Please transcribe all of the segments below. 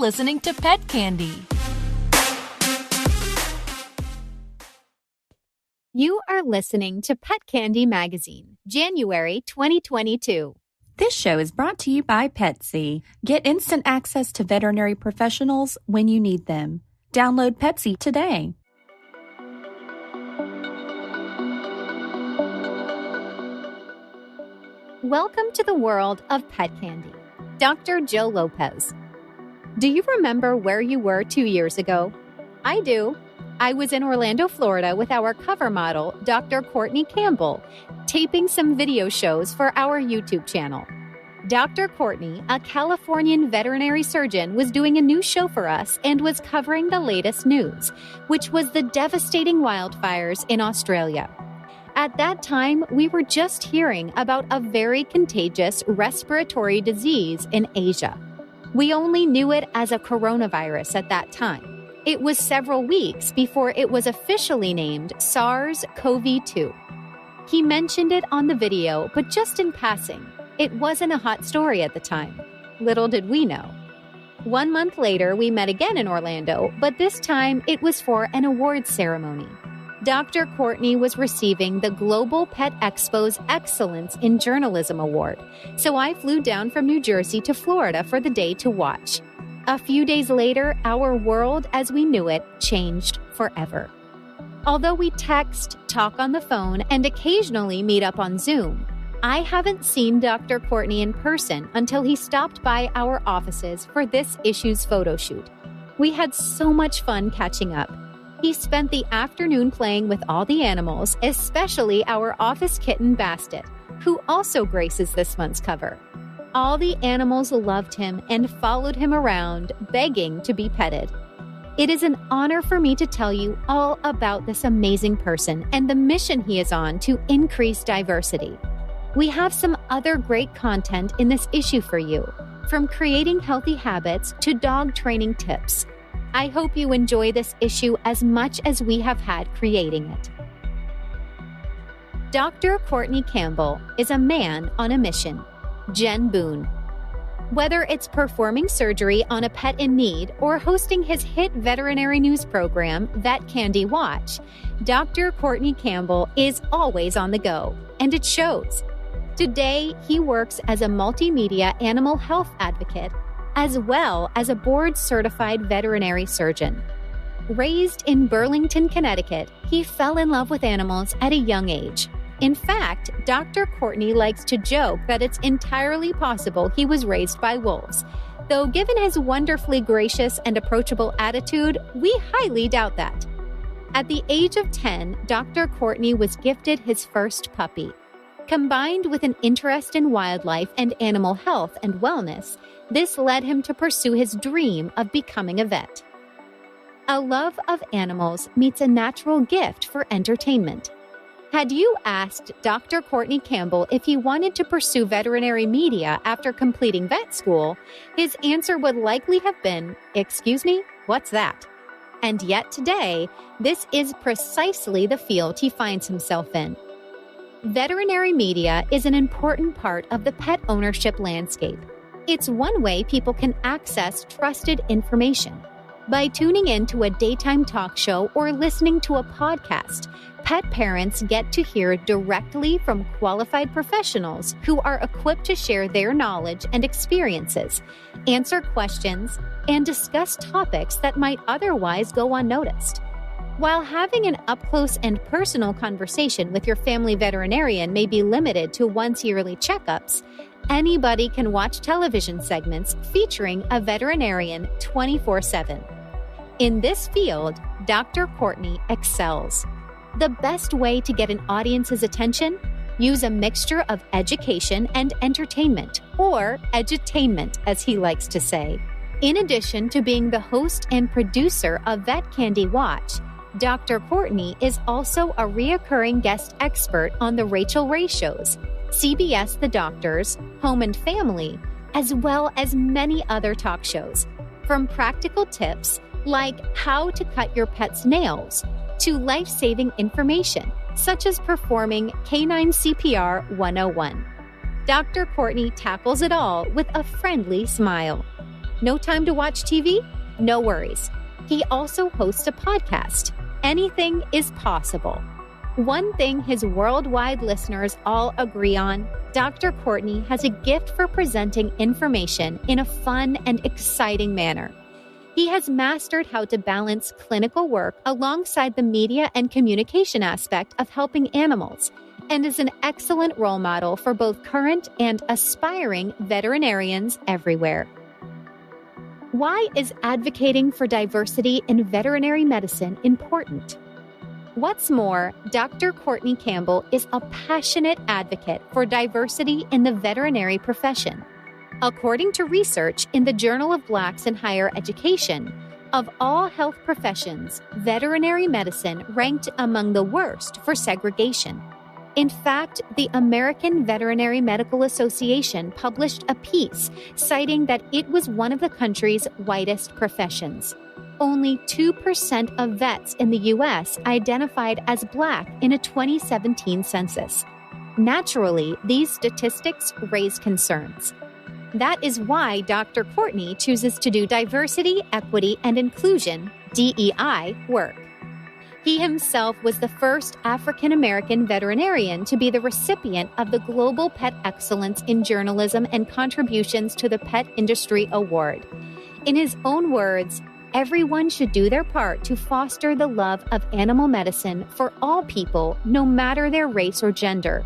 listening to Pet Candy. You are listening to Pet Candy Magazine, January 2022. This show is brought to you by Petzey. Get instant access to veterinary professionals when you need them. Download Petzey today. Welcome to the world of pet candy. Dr. Joe Lopez. Do you remember where you were 2 years ago? I do. I was in Orlando, Florida with our cover model, Dr. Courtney Campbell, taping some video shows for our YouTube channel. Dr. Courtney, a Californian veterinary surgeon, was doing a new show for us and was covering the latest news, which was the devastating wildfires in Australia. At that time, we were just hearing about a very contagious respiratory disease in Asia. We only knew it as a coronavirus at that time. It was several weeks before it was officially named SARS-CoV-2. He mentioned it on the video, but just in passing. It wasn't a hot story at the time. Little did we know. 1 month later, we met again in Orlando, but this time it was for an awards ceremony. Dr. Courtney was receiving the Global Pet Expo's Excellence in Journalism Award, so I flew down from New Jersey to Florida for the day to watch. A few days later, our world as we knew it changed forever. Although we text, talk on the phone, and occasionally meet up on Zoom, I haven't seen Dr. Courtney in person until he stopped by our offices for this issue's photo shoot. We had so much fun catching up. He spent the afternoon playing with all the animals, especially our office kitten Bastet, who also graces this month's cover. All the animals loved him and followed him around, begging to be petted. It is an honor for me to tell you all about this amazing person and the mission he is on to increase diversity. We have some other great content in this issue for you, from creating healthy habits to dog training tips. I hope you enjoy this issue as much as we have had creating it. Dr. Courtney Campbell is a man on a mission. Jen Boone. Whether it's performing surgery on a pet in need or hosting his hit veterinary news program, Vet Candy Watch, Dr. Courtney Campbell is always on the go, and it shows. Today, he works as a multimedia animal health advocate, as well as a board-certified veterinary surgeon. Raised in Burlington, Connecticut, he fell in love with animals at a young age. In fact, Dr. Courtney likes to joke that it's entirely possible he was raised by wolves, though given his wonderfully gracious and approachable attitude, we highly doubt that. At the age of 10, Dr. Courtney was gifted his first puppy. Combined with an interest in wildlife and animal health and wellness, this led him to pursue his dream of becoming a vet. A love of animals meets a natural gift for entertainment. Had you asked Dr. Courtney Campbell if he wanted to pursue veterinary media after completing vet school, his answer would likely have been, "Excuse me, what's that?" And yet today, this is precisely the field he finds himself in. Veterinary media is an important part of the pet ownership landscape. It's one way people can access trusted information. By tuning in to a daytime talk show or listening to a podcast, pet parents get to hear directly from qualified professionals who are equipped to share their knowledge and experiences, answer questions, and discuss topics that might otherwise go unnoticed. While having an up-close and personal conversation with your family veterinarian may be limited to once-yearly checkups, anybody can watch television segments featuring a veterinarian 24/7. In this field, Dr. Courtney excels. The best way to get an audience's attention? Use a mixture of education and entertainment, or edutainment, as he likes to say. In addition to being the host and producer of Vet Candy Watch, Dr. Courtney is also a reoccurring guest expert on The Rachel Ray Shows, CBS The Doctors, Home and Family, as well as many other talk shows. From practical tips like how to cut your pet's nails to life-saving information, such as performing Canine CPR 101. Dr. Courtney tackles it all with a friendly smile. No time to watch TV? No worries. He also hosts a podcast. Anything is possible. One thing his worldwide listeners all agree on, Dr. Courtney has a gift for presenting information in a fun and exciting manner. He has mastered how to balance clinical work alongside the media and communication aspect of helping animals, and is an excellent role model for both current and aspiring veterinarians everywhere. Why is advocating for diversity in veterinary medicine important? What's more, Dr. Courtney Campbell is a passionate advocate for diversity in the veterinary profession. According to research in the Journal of Blacks in Higher Education, of all health professions, veterinary medicine ranked among the worst for segregation. In fact, the American Veterinary Medical Association published a piece citing that it was one of the country's whitest professions. Only 2% of vets in the U.S. identified as Black in a 2017 census. Naturally, these statistics raise concerns. That is why Dr. Courtney chooses to do diversity, equity, and inclusion, DEI, work. He himself was the first African-American veterinarian to be the recipient of the Global Pet Excellence in Journalism and Contributions to the Pet Industry Award. In his own words, everyone should do their part to foster the love of animal medicine for all people, no matter their race or gender.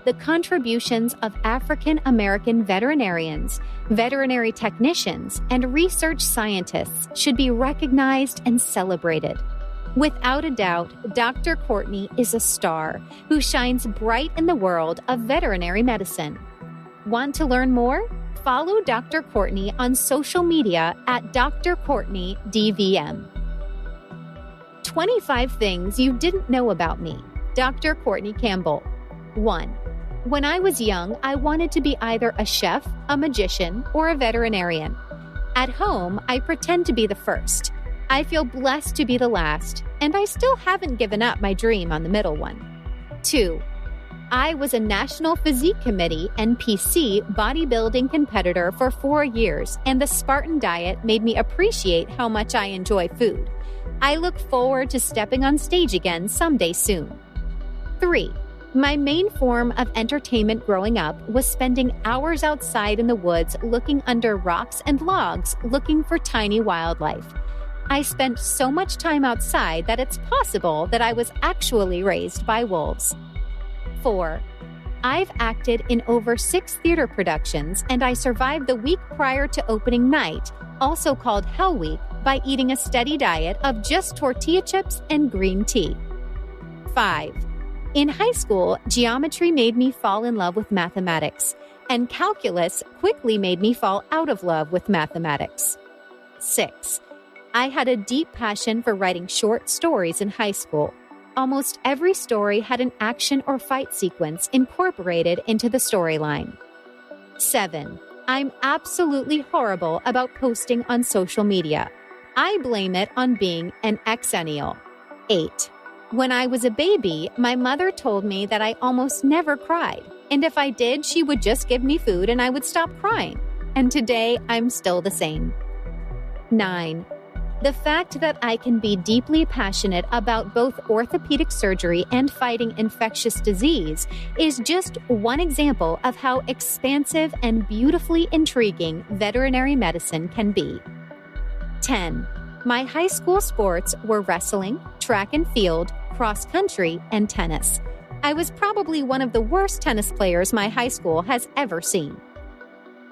The contributions of African-American veterinarians, veterinary technicians, and research scientists should be recognized and celebrated. Without a doubt, Dr. Courtney is a star who shines bright in the world of veterinary medicine. Want to learn more? Follow Dr. Courtney on social media at Dr. Courtney DVM. 25 things you didn't know about me. Dr. Courtney Campbell. 1. When I was young, I wanted to be either a chef, a magician, or a veterinarian. At home, I pretend to be the first. I feel blessed to be the last, and I still haven't given up my dream on the middle one. 2. I was a National Physique Committee NPC bodybuilding competitor for 4 years, and the Spartan diet made me appreciate how much I enjoy food. I look forward to stepping on stage again someday soon. 3. My main form of entertainment growing up was spending hours outside in the woods looking under rocks and logs looking for tiny wildlife. I spent so much time outside that it's possible that I was actually raised by wolves. 4. I've acted in over 6 theater productions, and I survived the week prior to opening night, also called Hell Week, by eating a steady diet of just tortilla chips and green tea. 5. In high school, geometry made me fall in love with mathematics, and calculus quickly made me fall out of love with mathematics. 6. I had a deep passion for writing short stories in high school. Almost every story had an action or fight sequence incorporated into the storyline. 7. I'm absolutely horrible about posting on social media. I blame it on being an exennial. 8. When I was a baby, my mother told me that I almost never cried, and if I did, she would just give me food and I would stop crying. And today, I'm still the same. 9. The fact that I can be deeply passionate about both orthopedic surgery and fighting infectious disease is just one example of how expansive and beautifully intriguing veterinary medicine can be. 10. My high school sports were wrestling, track and field, cross country, and tennis. I was probably one of the worst tennis players my high school has ever seen.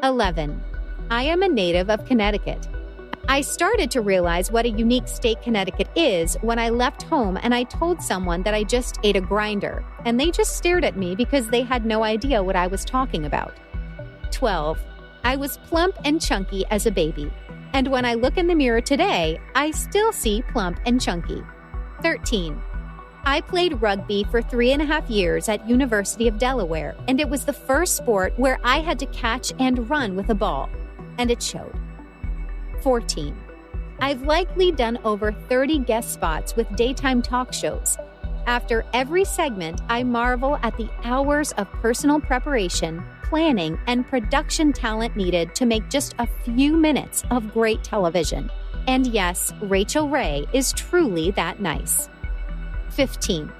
11. I am a native of Connecticut. I started to realize what a unique state Connecticut is when I left home and I told someone that I just ate a grinder, and they just stared at me because they had no idea what I was talking about. 12. I was plump and chunky as a baby, and when I look in the mirror today, I still see plump and chunky. 13. I played rugby for 3.5 years at University of Delaware, and it was the first sport where I had to catch and run with a ball, and it showed. 14. I've likely done over 30 guest spots with daytime talk shows. After every segment, I marvel at the hours of personal preparation, planning, and production talent needed to make just a few minutes of great television. And yes, Rachel Ray is truly that nice. 15.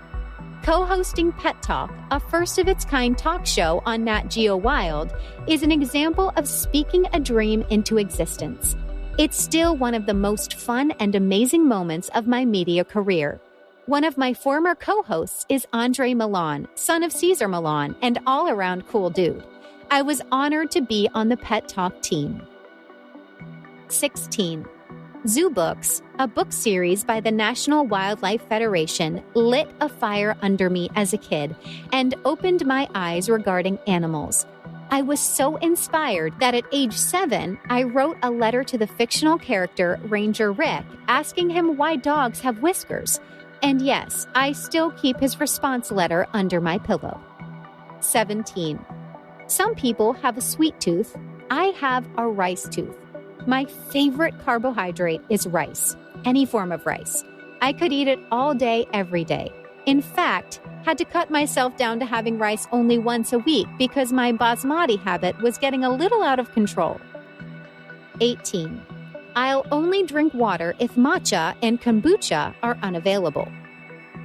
Co-hosting Pet Talk, a first-of-its-kind talk show on Nat Geo Wild, is an example of speaking a dream into existence. It's still one of the most fun and amazing moments of my media career. One of my former co-hosts is Andre Milan, son of Caesar Milan, and all-around cool dude. I was honored to be on the Pet Talk team. 16. Zoo Books, a book series by the National Wildlife Federation, lit a fire under me as a kid and opened my eyes regarding animals. I was so inspired that at age 7, I wrote a letter to the fictional character Ranger Rick asking him why dogs have whiskers. And yes, I still keep his response letter under my pillow. 17. Some people have a sweet tooth. I have a rice tooth. My favorite carbohydrate is rice, any form of rice. I could eat it all day, every day. In fact, had to cut myself down to having rice only once a week because my basmati habit was getting a little out of control. 18. I'll only drink water if matcha and kombucha are unavailable.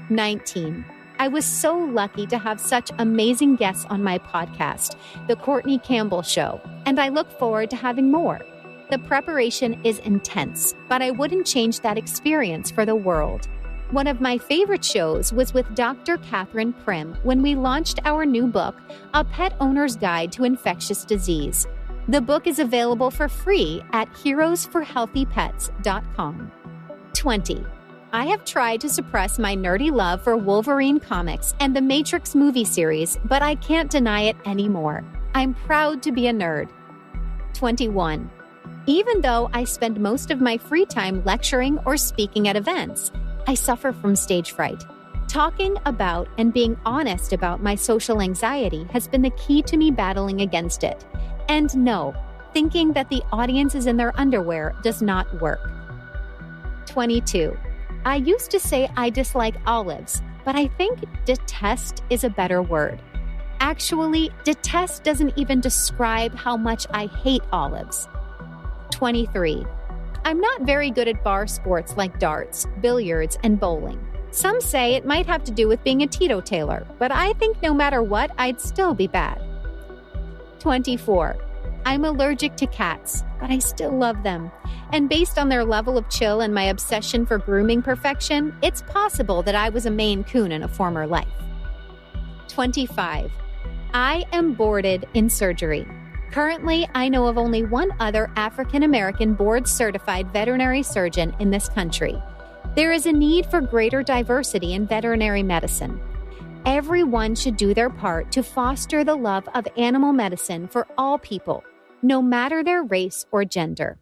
19. I was so lucky to have such amazing guests on my podcast, The Courtney Campbell Show, and I look forward to having more. The preparation is intense, but I wouldn't change that experience for the world. One of my favorite shows was with Dr. Catherine Prim when we launched our new book, A Pet Owner's Guide to Infectious Disease. The book is available for free at heroesforhealthypets.com. 20. I have tried to suppress my nerdy love for Wolverine comics and the Matrix movie series, but I can't deny it anymore. I'm proud to be a nerd. 21. Even though I spend most of my free time lecturing or speaking at events, I suffer from stage fright. Talking about and being honest about my social anxiety has been the key to me battling against it. And no, thinking that the audience is in their underwear does not work. 22. I used to say I dislike olives, but I think detest is a better word. Actually, detest doesn't even describe how much I hate olives. 23. I'm not very good at bar sports like darts, billiards, and bowling. Some say it might have to do with being a teetotaler, but I think no matter what, I'd still be bad. 24. I'm allergic to cats, but I still love them. And based on their level of chill and my obsession for grooming perfection, it's possible that I was a Maine Coon in a former life. 25. I am boarded in surgery. Currently, I know of only one other African-American board-certified veterinary surgeon in this country. There is a need for greater diversity in veterinary medicine. Everyone should do their part to foster the love of animal medicine for all people, no matter their race or gender.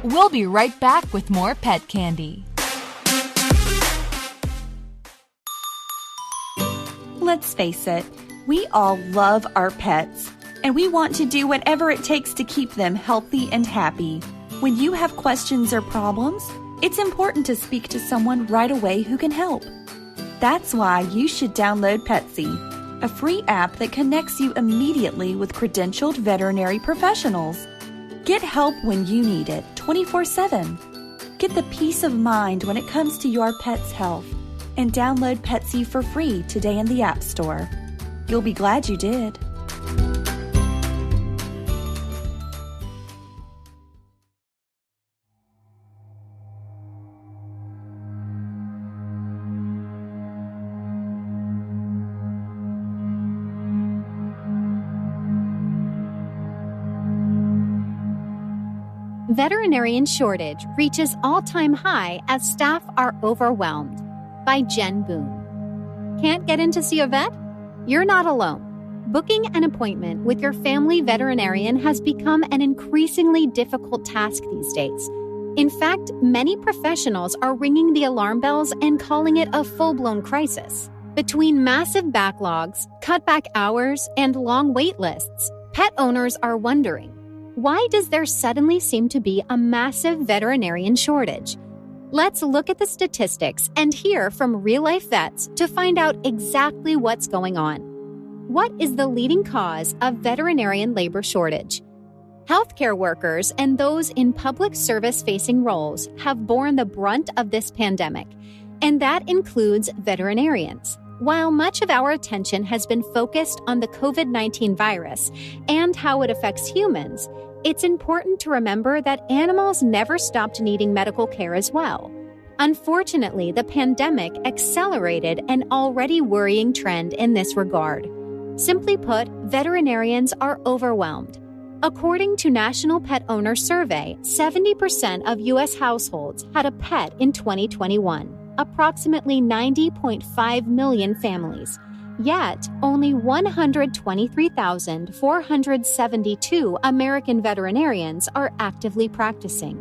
We'll be right back with more pet candy. Let's face it, we all love our pets, and we want to do whatever it takes to keep them healthy and happy. When you have questions or problems, it's important to speak to someone right away who can help. That's why you should download Petzey, a free app that connects you immediately with credentialed veterinary professionals. Get help when you need it, 24/7. Get the peace of mind when it comes to your pet's health. And download Petzey for free today in the App Store. You'll be glad you did. Veterinarian shortage reaches all-time high as staff are overwhelmed. By Jen Boone. Can't get in to see a vet? You're not alone. Booking an appointment with your family veterinarian has become an increasingly difficult task these days. In fact, many professionals are ringing the alarm bells and calling it a full-blown crisis. Between massive backlogs, cutback hours, and long wait lists, pet owners are wondering, Why does there suddenly seem to be a massive veterinarian shortage? Let's look at the statistics and hear from real-life vets to find out exactly what's going on. What is the leading cause of veterinarian labor shortage? Healthcare workers and those in public service-facing roles have borne the brunt of this pandemic, and that includes veterinarians. While much of our attention has been focused on the COVID-19 virus and how it affects humans, it's important to remember that animals never stopped needing medical care as well. Unfortunately, the pandemic accelerated an already worrying trend in this regard. Simply put, veterinarians are overwhelmed. According to National Pet Owner Survey, 70% of U.S. households had a pet in 2021, approximately 90.5 million families. Yet, only 123,472 American veterinarians are actively practicing.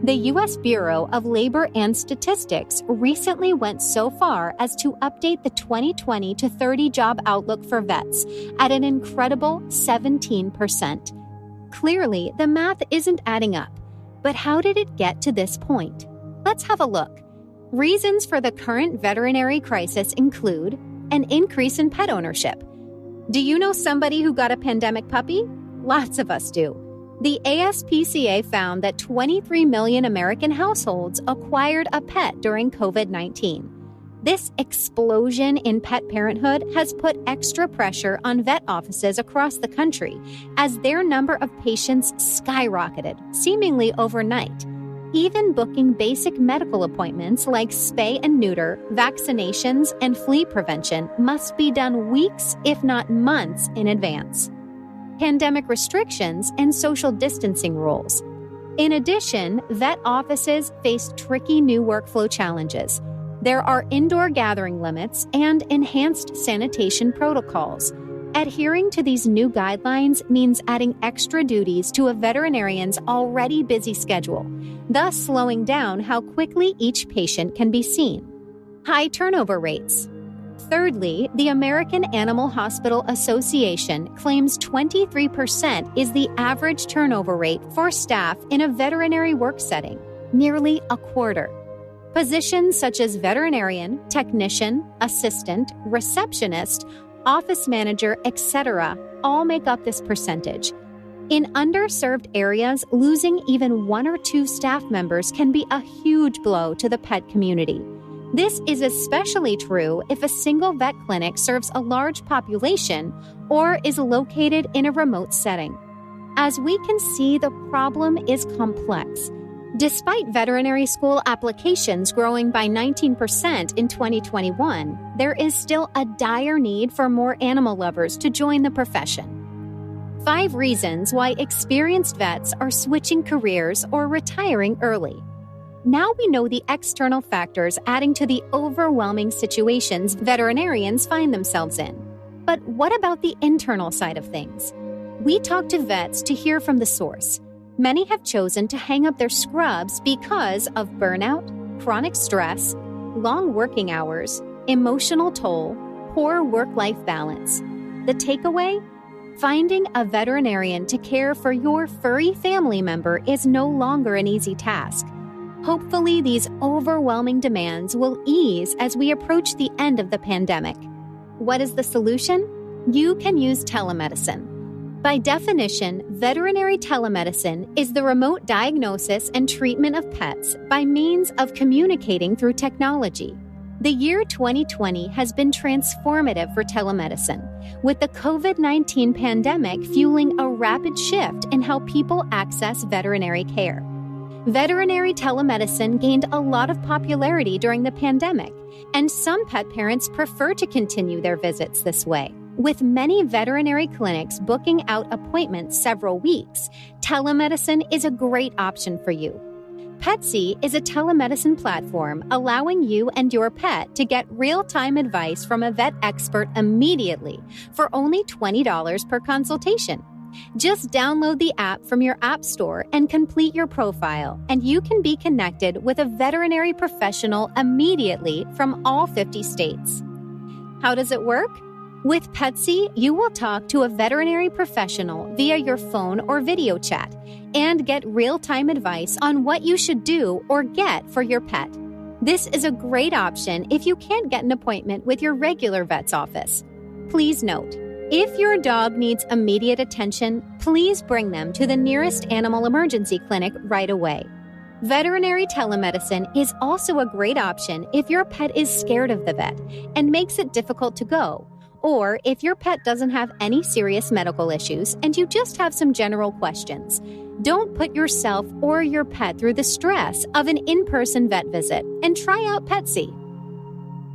The U.S. Bureau of Labor and Statistics recently went so far as to update the 2020 to 30 job outlook for vets at an incredible 17%. Clearly, the math isn't adding up. But how did it get to this point? Let's have a look. Reasons for the current veterinary crisis include an increase in pet ownership. Do you know somebody who got a pandemic puppy? Lots of us do. The ASPCA found that 23 million American households acquired a pet during COVID-19. This explosion in pet parenthood has put extra pressure on vet offices across the country as their number of patients skyrocketed, seemingly overnight. Even booking basic medical appointments like spay and neuter, vaccinations, and flea prevention must be done weeks, if not months, in advance. Pandemic restrictions and social distancing rules. In addition, vet offices face tricky new workflow challenges. There are indoor gathering limits and enhanced sanitation protocols. Adhering to these new guidelines means adding extra duties to a veterinarian's already busy schedule, thus slowing down how quickly each patient can be seen. High turnover rates. Thirdly, the American Animal Hospital Association claims 23% is the average turnover rate for staff in a veterinary work setting, nearly a quarter. Positions such as veterinarian, technician, assistant, receptionist, office manager, etc., all make up this percentage. In underserved areas, losing even one or two staff members can be a huge blow to the pet community. This is especially true if a single vet clinic serves a large population or is located in a remote setting. As we can see, the problem is complex. Despite veterinary school applications growing by 19% in 2021, there is still a dire need for more animal lovers to join the profession. 5 reasons why experienced vets are switching careers or retiring early. Now we know the external factors adding to the overwhelming situations veterinarians find themselves in. But what about the internal side of things? We talked to vets to hear from the source. Many have chosen to hang up their scrubs because of burnout, chronic stress, long working hours, emotional toll, poor work-life balance. The takeaway? Finding a veterinarian to care for your furry family member is no longer an easy task. Hopefully, these overwhelming demands will ease as we approach the end of the pandemic. What is the solution? You can use telemedicine. By definition, veterinary telemedicine is the remote diagnosis and treatment of pets by means of communicating through technology. The year 2020 has been transformative for telemedicine, with the COVID-19 pandemic fueling a rapid shift in how people access veterinary care. Veterinary telemedicine gained a lot of popularity during the pandemic, and some pet parents prefer to continue their visits this way. With many veterinary clinics booking out appointments several weeks, telemedicine is a great option for you. Petzey is a telemedicine platform allowing you and your pet to get real-time advice from a vet expert immediately for only $20 per consultation. Just download the app from your app store and complete your profile, and you can be connected with a veterinary professional immediately from all 50 states. How does it work? With Petzey, you will talk to a veterinary professional via your phone or video chat and get real-time advice on what you should do or get for your pet. This is a great option if you can't get an appointment with your regular vet's office. Please note, if your dog needs immediate attention, please bring them to the nearest animal emergency clinic right away. Veterinary telemedicine is also a great option if your pet is scared of the vet and makes it difficult to go, or if your pet doesn't have any serious medical issues and you just have some general questions. Don't put yourself or your pet through the stress of an in-person vet visit and try out Petzey.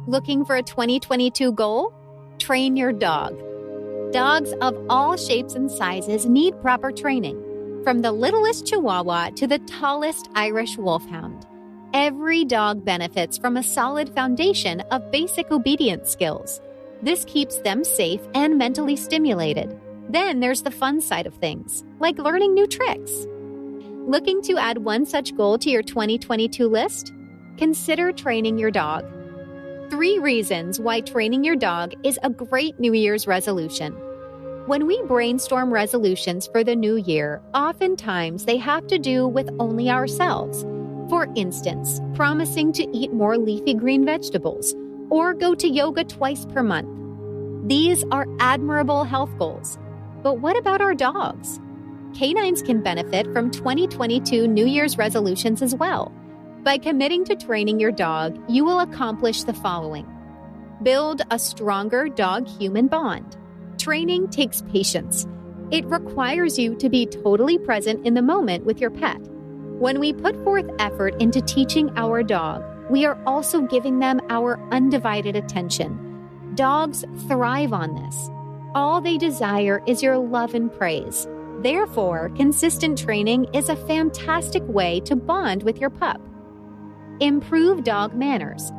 Looking for a 2022 goal? Train your dog. Dogs of all shapes and sizes need proper training, from the littlest Chihuahua to the tallest Irish Wolfhound. Every dog benefits from a solid foundation of basic obedience skills. This keeps them safe and mentally stimulated. Then there's the fun side of things, like learning new tricks. Looking to add one such goal to your 2022 list? Consider training your dog. 3 reasons why training your dog is a great New Year's resolution. When we brainstorm resolutions for the new year, oftentimes they have to do with only ourselves. For instance, promising to eat more leafy green vegetables or go to yoga twice per month. These are admirable health goals. But what about our dogs? Canines can benefit from 2022 New Year's resolutions as well. By committing to training your dog, you will accomplish the following. Build a stronger dog-human bond. Training takes patience. It requires you to be totally present in the moment with your pet. When we put forth effort into teaching our dog, we are also giving them our undivided attention. Dogs thrive on this. All they desire is your love and praise. Therefore, consistent training is a fantastic way to bond with your pup. Improve dog manners.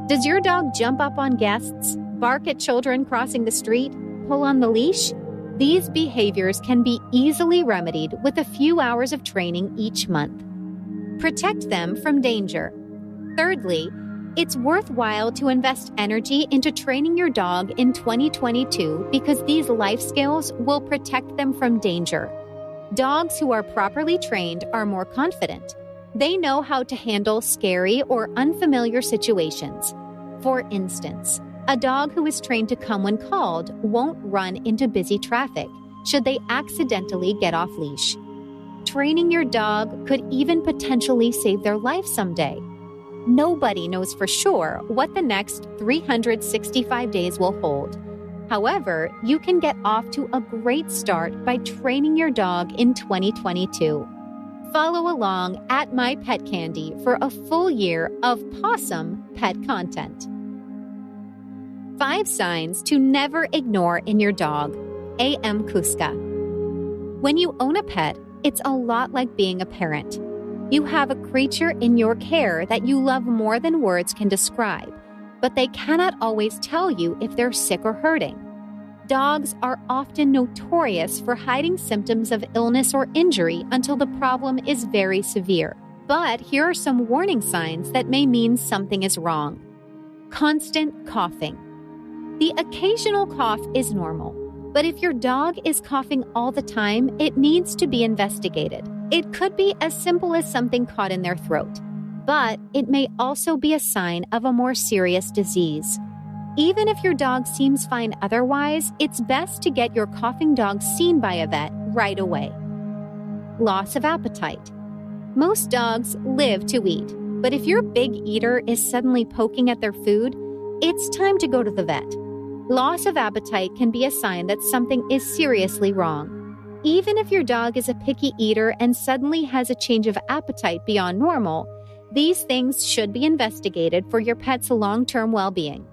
Does your dog jump up on guests, bark at children crossing the street, pull on the leash? These behaviors can be easily remedied with a few hours of training each month. Protect them from danger. Thirdly, it's worthwhile to invest energy into training your dog in 2022 because these life skills will protect them from danger. Dogs who are properly trained are more confident. They know how to handle scary or unfamiliar situations. For instance, a dog who is trained to come when called won't run into busy traffic should they accidentally get off leash. Training your dog could even potentially save their life someday. Nobody knows for sure what the next 365 days will hold. However, you can get off to a great start by training your dog in 2022. Follow along at My Pet Candy for a full year of possum pet content. 5 signs to never ignore in your dog. A.M. Kuska. When you own a pet, it's a lot like being a parent. You have a creature in your care that you love more than words can describe, but they cannot always tell you if they're sick or hurting. Dogs are often notorious for hiding symptoms of illness or injury until the problem is very severe. But here are some warning signs that may mean something is wrong. Constant coughing. The occasional cough is normal, but if your dog is coughing all the time, it needs to be investigated. It could be as simple as something caught in their throat, but it may also be a sign of a more serious disease. Even if your dog seems fine otherwise, it's best to get your coughing dog seen by a vet right away. Loss of appetite. Most dogs live to eat, but if your big eater is suddenly poking at their food, it's time to go to the vet. Loss of appetite can be a sign that something is seriously wrong. Even if your dog is a picky eater and suddenly has a change of appetite beyond normal, these things should be investigated for your pet's long-term well-being.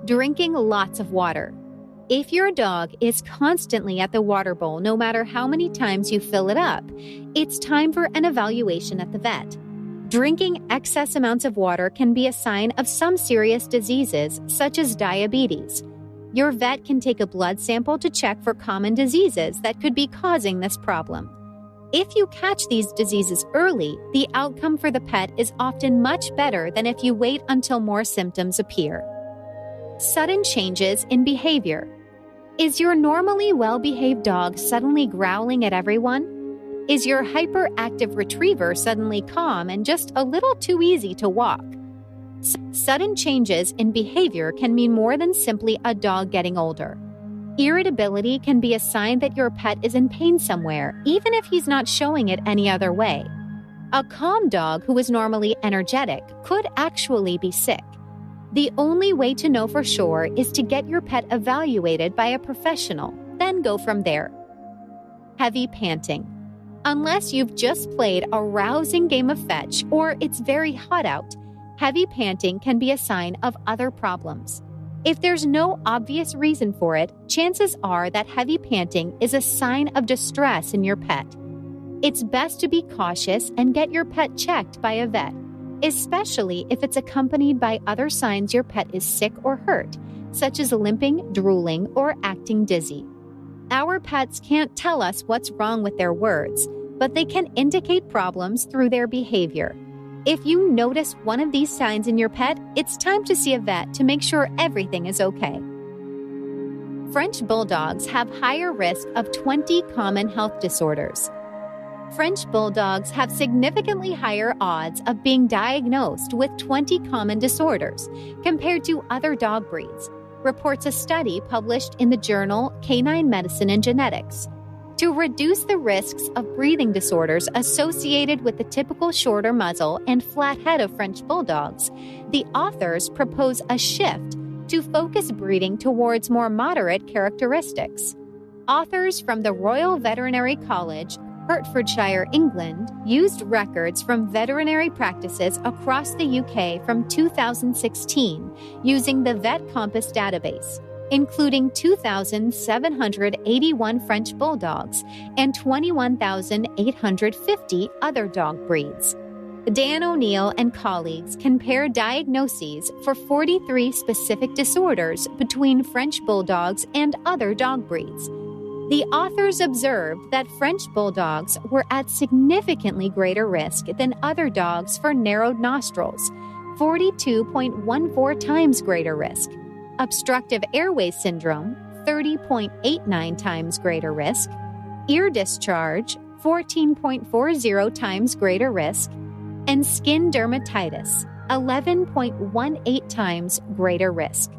Drinking lots of water. If your dog is constantly at the water bowl, no matter how many times you fill it up, it's time for an evaluation at the vet. Drinking excess amounts of water can be a sign of some serious diseases, such as diabetes. Your vet can take a blood sample to check for common diseases that could be causing this problem. If you catch these diseases early, the outcome for the pet is often much better than if you wait until more symptoms appear. Sudden changes in behavior. Is your normally well-behaved dog suddenly growling at everyone? Is your hyperactive retriever suddenly calm and just a little too easy to walk? Sudden changes in behavior can mean more than simply a dog getting older. Irritability can be a sign that your pet is in pain somewhere, even if he's not showing it any other way. A calm dog who is normally energetic could actually be sick. The only way to know for sure is to get your pet evaluated by a professional, then go from there. Heavy panting. Unless you've just played a rousing game of fetch or it's very hot out, heavy panting can be a sign of other problems. If there's no obvious reason for it, chances are that heavy panting is a sign of distress in your pet. It's best to be cautious and get your pet checked by a vet, especially if it's accompanied by other signs your pet is sick or hurt, such as limping, drooling, or acting dizzy. Our pets can't tell us what's wrong with their words, but they can indicate problems through their behavior. If you notice one of these signs in your pet, it's time to see a vet to make sure everything is okay. French Bulldogs have higher risk of 20 common health disorders. French Bulldogs have significantly higher odds of being diagnosed with 20 common disorders compared to other dog breeds, reports a study published in the journal Canine Medicine and Genetics. To reduce the risks of breathing disorders associated with the typical shorter muzzle and flat head of French Bulldogs, the authors propose a shift to focus breeding towards more moderate characteristics. Authors from the Royal Veterinary College, Hertfordshire, England, used records from veterinary practices across the UK from 2016 using the Vet Compass database, including 2,781 French Bulldogs and 21,850 other dog breeds. Dan O'Neill and colleagues compared diagnoses for 43 specific disorders between French Bulldogs and other dog breeds. The authors observed that French Bulldogs were at significantly greater risk than other dogs for narrowed nostrils, 42.14 times greater risk, obstructive airway syndrome, 30.89 times greater risk, ear discharge, 14.40 times greater risk, and skin dermatitis, 11.18 times greater risk.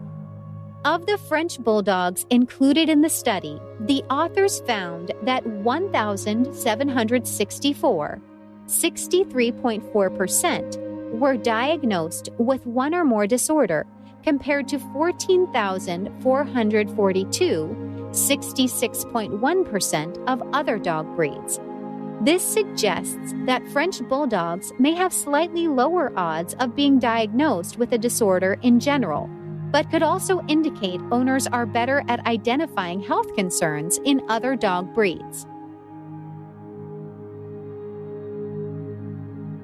Of the French Bulldogs included in the study, the authors found that 1,764, 63.4%, were diagnosed with one or more disorder, compared to 14,442, 66.1% of other dog breeds. This suggests that French Bulldogs may have slightly lower odds of being diagnosed with a disorder in general, but could also indicate owners are better at identifying health concerns in other dog breeds.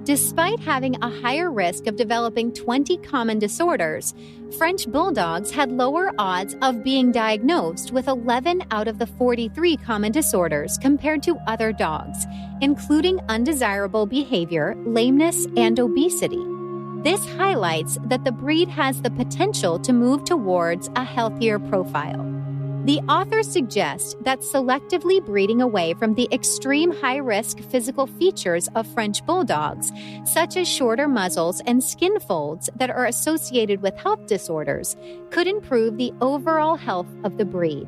Despite having a higher risk of developing 20 common disorders, French Bulldogs had lower odds of being diagnosed with 11 out of the 43 common disorders compared to other dogs, including undesirable behavior, lameness, and obesity. This highlights that the breed has the potential to move towards a healthier profile. The authors suggest that selectively breeding away from the extreme high-risk physical features of French Bulldogs, such as shorter muzzles and skin folds that are associated with health disorders, could improve the overall health of the breed.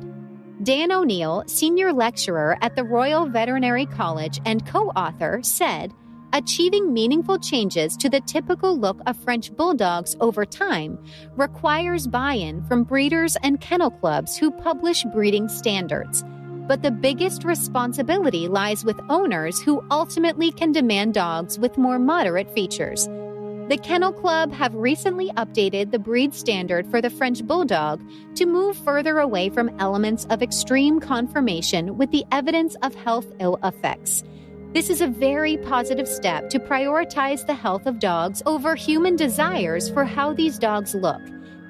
Dan O'Neill, senior lecturer at the Royal Veterinary College and co-author, said, "Achieving meaningful changes to the typical look of French Bulldogs over time requires buy-in from breeders and kennel clubs who publish breeding standards. But the biggest responsibility lies with owners who ultimately can demand dogs with more moderate features." The Kennel Club have recently updated the breed standard for the French Bulldog to move further away from elements of extreme conformation with the evidence of health ill effects. This is a very positive step to prioritize the health of dogs over human desires for how these dogs look,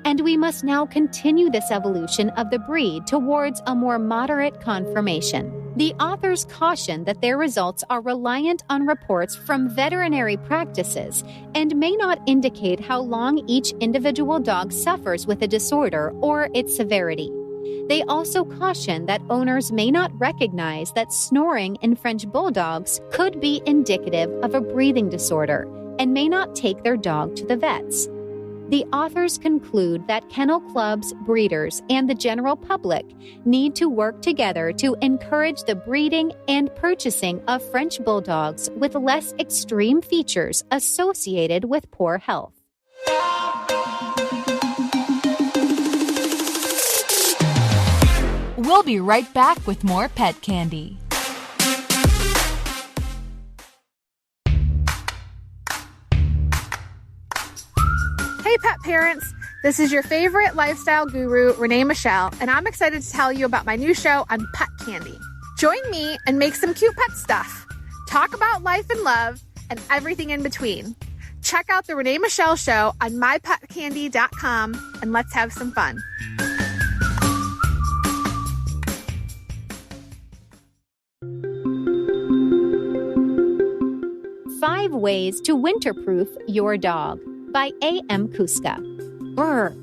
and we must now continue this evolution of the breed towards a more moderate conformation. The authors caution that their results are reliant on reports from veterinary practices and may not indicate how long each individual dog suffers with a disorder or its severity. They also caution that owners may not recognize that snoring in French bulldogs could be indicative of a breathing disorder and may not take their dog to the vets. The authors conclude that kennel clubs, breeders, and the general public need to work together to encourage the breeding and purchasing of French bulldogs with less extreme features associated with poor health. We'll be right back with more pet candy. Hey pet parents, this is your favorite lifestyle guru, Renee Michelle, and I'm excited to tell you about my new show on Pet Candy. Join me and make some cute pet stuff. Talk about life and love and everything in between. Check out the Renee Michelle Show on mypetcandy.com and let's have some fun. Five Ways to Winterproof Your Dog by A.M. Kuska. Brr!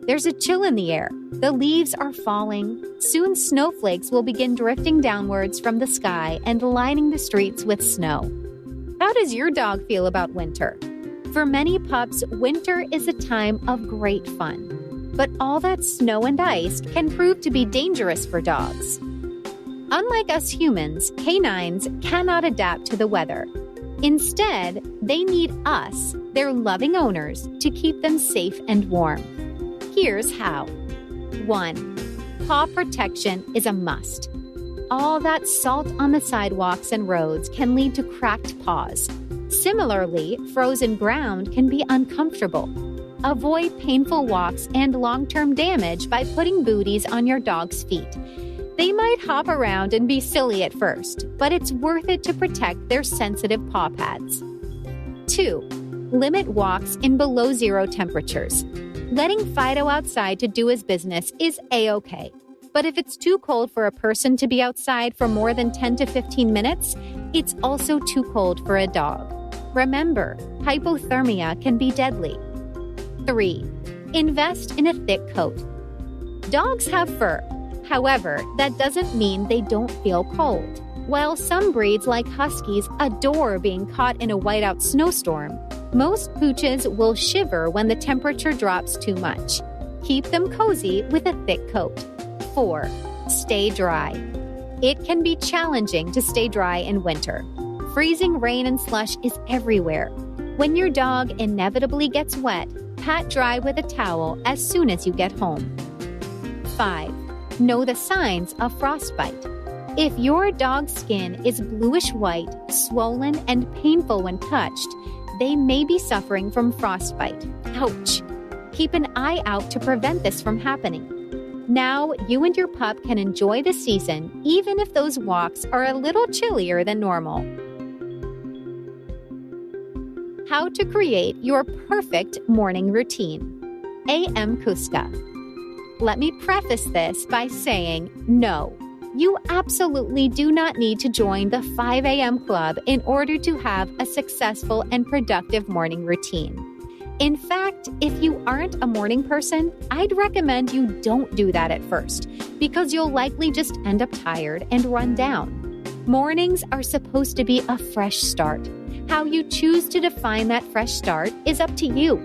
There's a chill in the air. The leaves are falling. Soon snowflakes will begin drifting downwards from the sky and lining the streets with snow. How does your dog feel about winter? For many pups, winter is a time of great fun. But all that snow and ice can prove to be dangerous for dogs. Unlike us humans, canines cannot adapt to the weather. Instead, they need us, their loving owners, to keep them safe and warm. Here's how. 1. Paw protection is a must. All that salt on the sidewalks and roads can lead to cracked paws. Similarly, frozen ground can be uncomfortable. Avoid painful walks and long-term damage by putting booties on your dog's feet. They might hop around and be silly at first, but it's worth it to protect their sensitive paw pads. 2. Limit walks in below zero temperatures. Letting Fido outside to do his business is A-okay. But if it's too cold for a person to be outside for more than 10 to 15 minutes, it's also too cold for a dog. Remember, hypothermia can be deadly. 3. Invest in a thick coat. Dogs have fur. However, that doesn't mean they don't feel cold. While some breeds like Huskies adore being caught in a whiteout snowstorm, most pooches will shiver when the temperature drops too much. Keep them cozy with a thick coat. 4. Stay dry. It can be challenging to stay dry in winter. Freezing rain and slush is everywhere. When your dog inevitably gets wet, pat dry with a towel as soon as you get home. 5. Know the signs of frostbite. If your dog's skin is bluish-white, swollen, and painful when touched, they may be suffering from frostbite. Ouch! Keep an eye out to prevent this from happening. Now, you and your pup can enjoy the season even if those walks are a little chillier than normal. How to create your perfect morning routine. A.M. Kuska. Let me preface this by saying no. You absolutely do not need to join the 5 a.m. club in order to have a successful and productive morning routine. In fact, if you aren't a morning person, I'd recommend you don't do that at first, because you'll likely just end up tired and run down. Mornings are supposed to be a fresh start. How you choose to define that fresh start is up to you,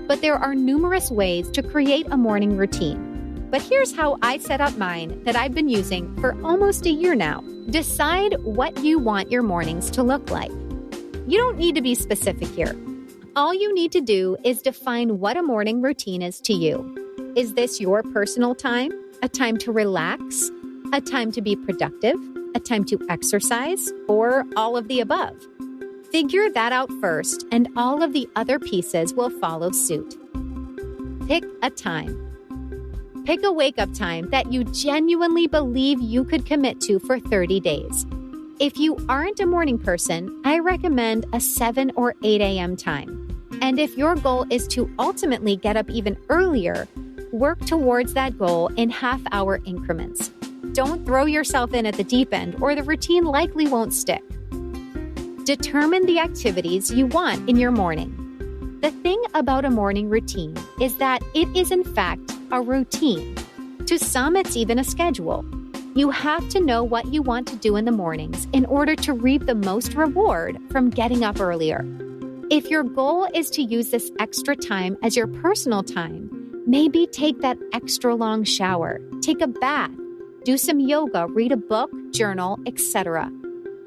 but there are numerous ways to create a morning routine. But here's how I set up mine that I've been using for almost a year now. Decide what you want your mornings to look like. You don't need to be specific here. All you need to do is define what a morning routine is to you. Is this your personal time? A time to relax? A time to be productive? A time to exercise? Or all of the above? Figure that out first, and all of the other pieces will follow suit. Pick a time. Pick a wake-up time that you genuinely believe you could commit to for 30 days. If you aren't a morning person, I recommend a 7 or 8 a.m. time. And if your goal is to ultimately get up even earlier, work towards that goal in half-hour increments. Don't throw yourself in at the deep end, or the routine likely won't stick. Determine the activities you want in your morning. The thing about a morning routine is that it is in fact a routine. To some, it's even a schedule. You have to know what you want to do in the mornings in order to reap the most reward from getting up earlier. If your goal is to use this extra time as your personal time, maybe take that extra long shower, take a bath, do some yoga, read a book, journal, etc.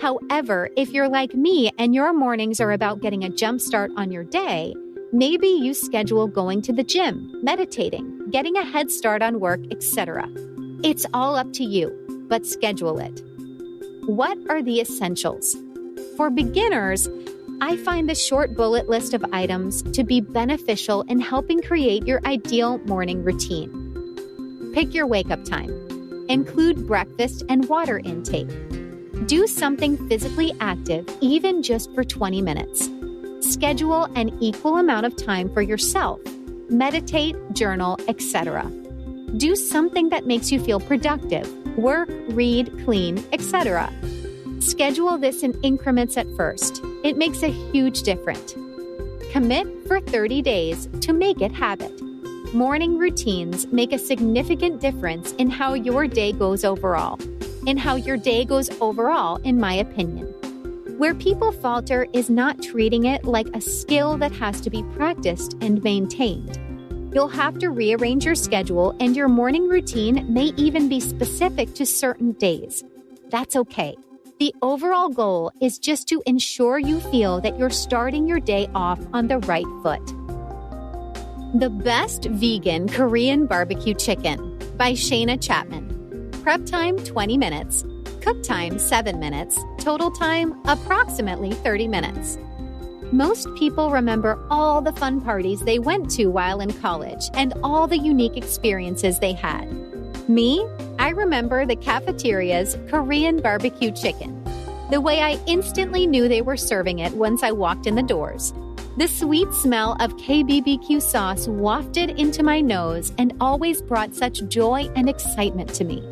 However, if you're like me and your mornings are about getting a jump start on your day, maybe you schedule going to the gym, meditating, getting a head start on work, etc. It's all up to you, but schedule it. What are the essentials? For beginners, I find the short bullet list of items to be beneficial in helping create your ideal morning routine. Pick your wake-up time. Include breakfast and water intake. Do something physically active, even just for 20 minutes. Schedule an equal amount of time for yourself. Meditate, journal, etc. Do something that makes you feel productive. Work, read, clean, etc. Schedule this in increments at first. It makes a huge difference. Commit for 30 days to make it habit. Morning routines make a significant difference in how your day goes overall. In my opinion. Where people falter is not treating it like a skill that has to be practiced and maintained. You'll have to rearrange your schedule, and your morning routine may even be specific to certain days. That's okay. The overall goal is just to ensure you feel that you're starting your day off on the right foot. The Best Vegan Korean Barbecue Chicken by Shayna Chapman. Prep time 20 minutes. Cook time 7 minutes. Total time approximately 30 minutes. Most people remember all the fun parties they went to while in college and all the unique experiences they had. Me, I remember the cafeteria's Korean barbecue chicken. The way I instantly knew they were serving it once I walked in the doors. The sweet smell of KBBQ sauce wafted into my nose and always brought such joy and excitement to me.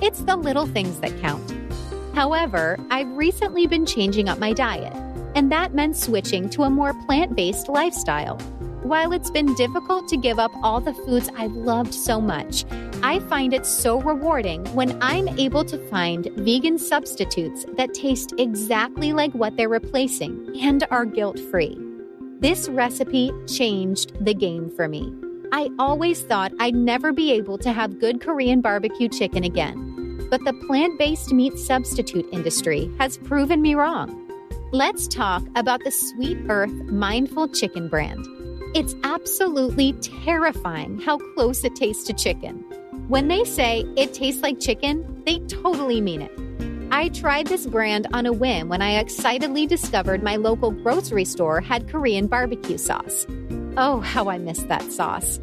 It's the little things that count. However, I've recently been changing up my diet, and that meant switching to a more plant-based lifestyle. While it's been difficult to give up all the foods I've loved so much, I find it so rewarding when I'm able to find vegan substitutes that taste exactly like what they're replacing and are guilt-free. This recipe changed the game for me. I always thought I'd never be able to have good Korean barbecue chicken again, but the plant-based meat substitute industry has proven me wrong. Let's talk about the Sweet Earth Mindful Chicken brand. It's absolutely terrifying how close it tastes to chicken. When they say it tastes like chicken, they totally mean it. I tried this brand on a whim when I excitedly discovered my local grocery store had Korean barbecue sauce. Oh, how I miss that sauce.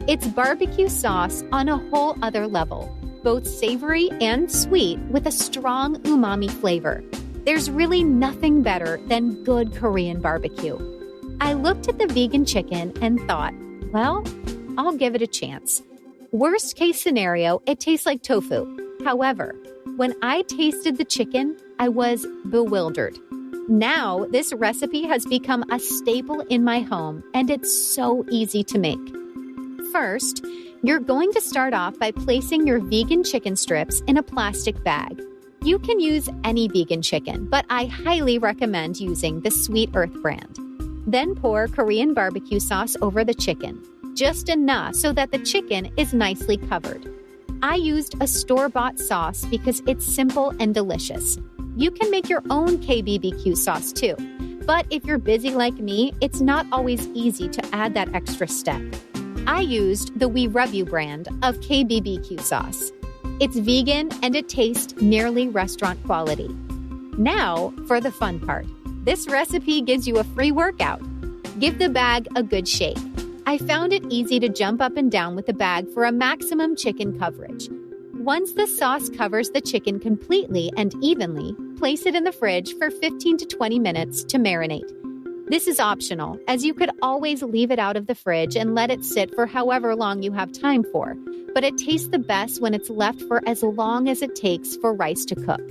It's barbecue sauce on a whole other level, both savory and sweet with a strong umami flavor. There's really nothing better than good Korean barbecue. I looked at the vegan chicken and thought, well, I'll give it a chance. Worst case scenario, it tastes like tofu. However, when I tasted the chicken, I was bewildered. Now, this recipe has become a staple in my home, and it's so easy to make. First, you're going to start off by placing your vegan chicken strips in a plastic bag. You can use any vegan chicken, but I highly recommend using the Sweet Earth brand. Then pour Korean barbecue sauce over the chicken, just enough so that the chicken is nicely covered. I used a store-bought sauce because it's simple and delicious. You can make your own KBBQ sauce too, but if you're busy like me, it's not always easy to add that extra step. I used the We Rub You brand of KBBQ sauce. It's vegan and it tastes nearly restaurant quality. Now for the fun part. This recipe gives you a free workout. Give the bag a good shake. I found it easy to jump up and down with the bag for a maximum chicken coverage. Once the sauce covers the chicken completely and evenly, place it in the fridge for 15 to 20 minutes to marinate. This is optional, as you could always leave it out of the fridge and let it sit for however long you have time for, but it tastes the best when it's left for as long as it takes for rice to cook.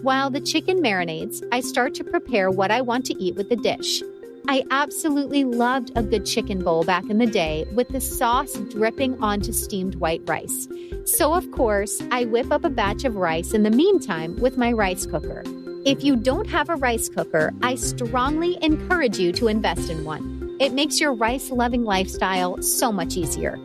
While the chicken marinades, I start to prepare what I want to eat with the dish. I absolutely loved a good chicken bowl back in the day with the sauce dripping onto steamed white rice. So of course, I whip up a batch of rice in the meantime with my rice cooker. If you don't have a rice cooker, I strongly encourage you to invest in one. It makes your rice-loving lifestyle so much easier.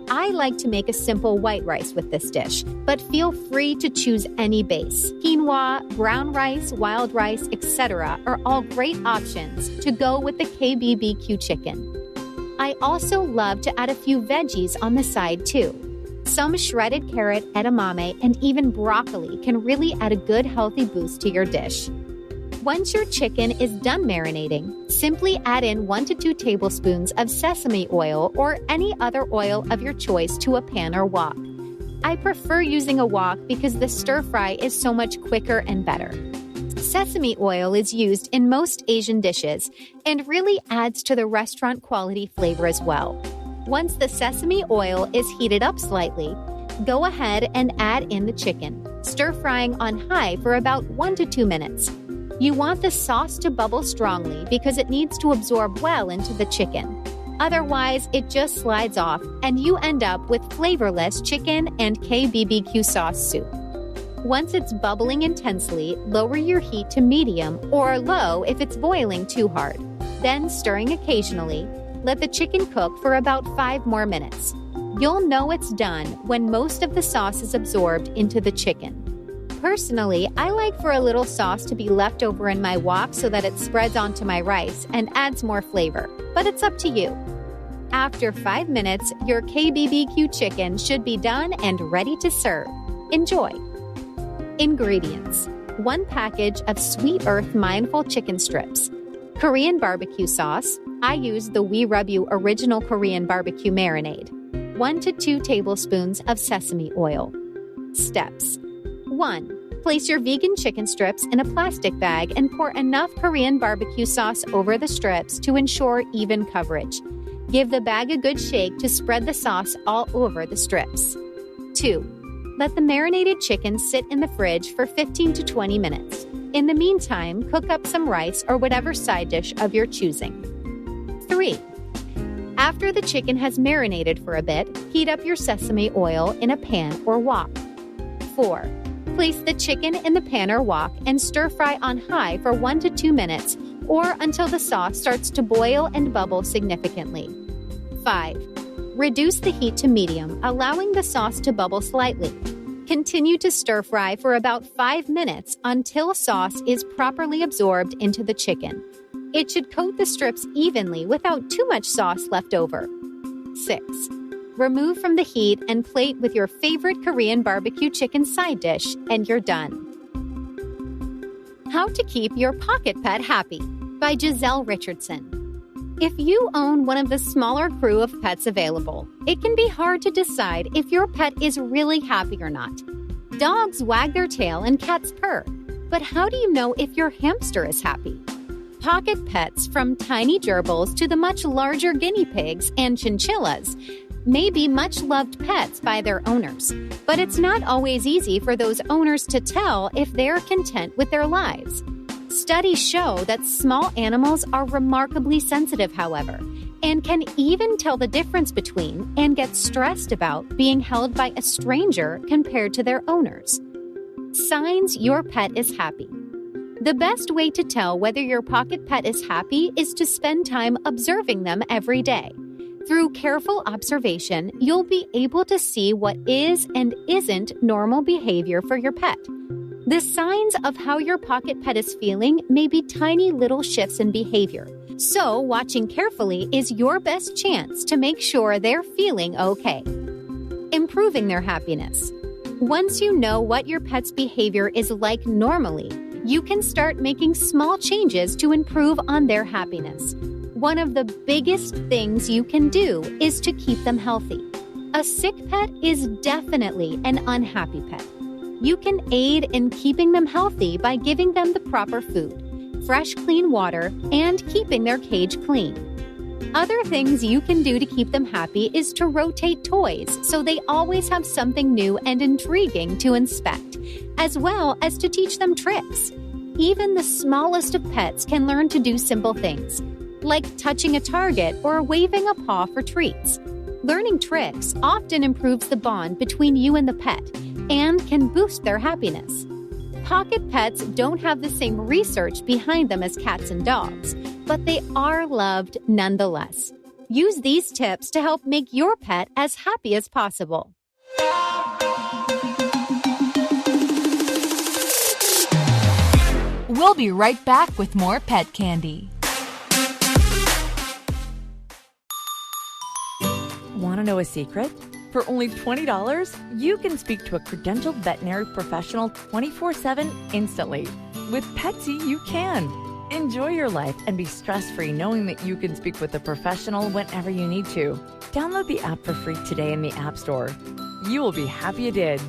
I like to make a simple white rice with this dish, but feel free to choose any base. Quinoa, brown rice, wild rice, etc. are all great options to go with the KBBQ chicken. I also love to add a few veggies on the side too. Some shredded carrot, edamame, and even broccoli can really add a good healthy boost to your dish. Once your chicken is done marinating, simply add in 1 to 2 tablespoons of sesame oil or any other oil of your choice to a pan or wok. I prefer using a wok because the stir fry is so much quicker and better. Sesame oil is used in most Asian dishes and really adds to the restaurant quality flavor as well. Once the sesame oil is heated up slightly, go ahead and add in the chicken, stir frying on high for about 1 to 2 minutes. You want the sauce to bubble strongly because it needs to absorb well into the chicken. Otherwise, it just slides off and you end up with flavorless chicken and KBBQ sauce soup. Once it's bubbling intensely, lower your heat to medium or low if it's boiling too hard. Then, stirring occasionally, let the chicken cook for about 5 more minutes. You'll know it's done when most of the sauce is absorbed into the chicken. Personally, I like for a little sauce to be left over in my wok so that it spreads onto my rice and adds more flavor, but it's up to you. After 5 minutes, your KBBQ chicken should be done and ready to serve. Enjoy! Ingredients: 1 package of Sweet Earth Mindful chicken strips, Korean barbecue sauce. I use the We Rub You Original Korean Barbecue Marinade, 1 to 2 tablespoons of sesame oil. Steps: 1. Place your vegan chicken strips in a plastic bag and pour enough Korean barbecue sauce over the strips to ensure even coverage. Give the bag a good shake to spread the sauce all over the strips. 2. Let the marinated chicken sit in the fridge for 15 to 20 minutes. In the meantime, cook up some rice or whatever side dish of your choosing. 3. After the chicken has marinated for a bit, heat up your sesame oil in a pan or wok. 4. Place the chicken in the pan or wok and stir fry on high for 1 to 2 minutes or until the sauce starts to boil and bubble significantly. 5. Reduce the heat to medium, allowing the sauce to bubble slightly. Continue to stir fry for about 5 minutes until sauce is properly absorbed into the chicken. It should coat the strips evenly without too much sauce left over. 6. Remove from the heat and plate with your favorite Korean barbecue chicken side dish, and you're done. How to Keep Your Pocket Pet Happy by Giselle Richardson. If you own one of the smaller crew of pets available, it can be hard to decide if your pet is really happy or not. Dogs wag their tail and cats purr, but how do you know if your hamster is happy? Pocket pets, from tiny gerbils to the much larger guinea pigs and chinchillas, may be much-loved pets by their owners, but it's not always easy for those owners to tell if they're content with their lives. Studies show that small animals are remarkably sensitive, however, and can even tell the difference between and get stressed about being held by a stranger compared to their owners. Signs your pet is happy. The best way to tell whether your pocket pet is happy is to spend time observing them every day. Through careful observation, you'll be able to see what is and isn't normal behavior for your pet. The signs of how your pocket pet is feeling may be tiny little shifts in behavior, so watching carefully is your best chance to make sure they're feeling okay. Improving their happiness. Once you know what your pet's behavior is like normally, you can start making small changes to improve on their happiness. One of the biggest things you can do is to keep them healthy. A sick pet is definitely an unhappy pet. You can aid in keeping them healthy by giving them the proper food. fresh, clean water, and keeping their cage clean. Other things you can do to keep them happy is to rotate toys so they always have something new and intriguing to inspect, as well as to teach them tricks. Even the smallest of pets can learn to do simple things, like touching a target or waving a paw for treats. Learning tricks often improves the bond between you and the pet and can boost their happiness. Pocket pets don't have the same research behind them as cats and dogs, but they are loved nonetheless. Use these tips to help make your pet as happy as possible. We'll be right back with more pet candy. Want to know a secret? For only $20, you can speak to a credentialed veterinary professional 24/7 instantly. With Petzey, you can. Enjoy your life and be stress-free knowing that you can speak with a professional whenever you need to. Download the app for free today in the App Store. You will be happy you did.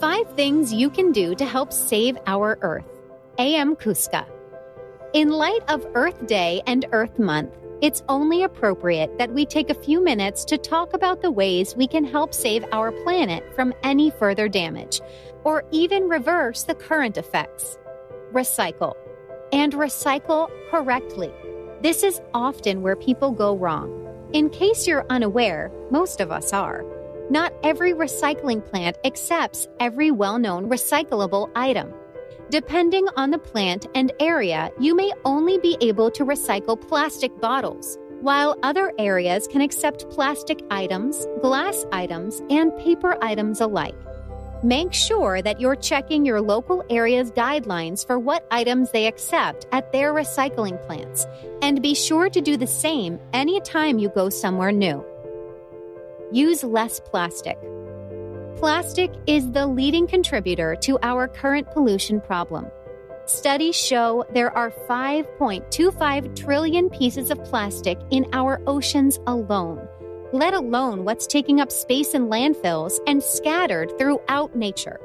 Five things you can do to help save our Earth. A.M. Kuska. In light of Earth Day and Earth Month, it's only appropriate that we take a few minutes to talk about the ways we can help save our planet from any further damage, or even reverse the current effects. Recycle. And recycle correctly. This is often where people go wrong. In case you're unaware, most of us are. Not every recycling plant accepts every well-known recyclable item. Depending on the plant and area, you may only be able to recycle plastic bottles, while other areas can accept plastic items, glass items, and paper items alike. Make sure that you're checking your local area's guidelines for what items they accept at their recycling plants, and be sure to do the same anytime you go somewhere new. Use less plastic. Plastic is the leading contributor to our current pollution problem. Studies show there are 5.25 trillion pieces of plastic in our oceans alone, let alone what's taking up space in landfills and scattered throughout nature.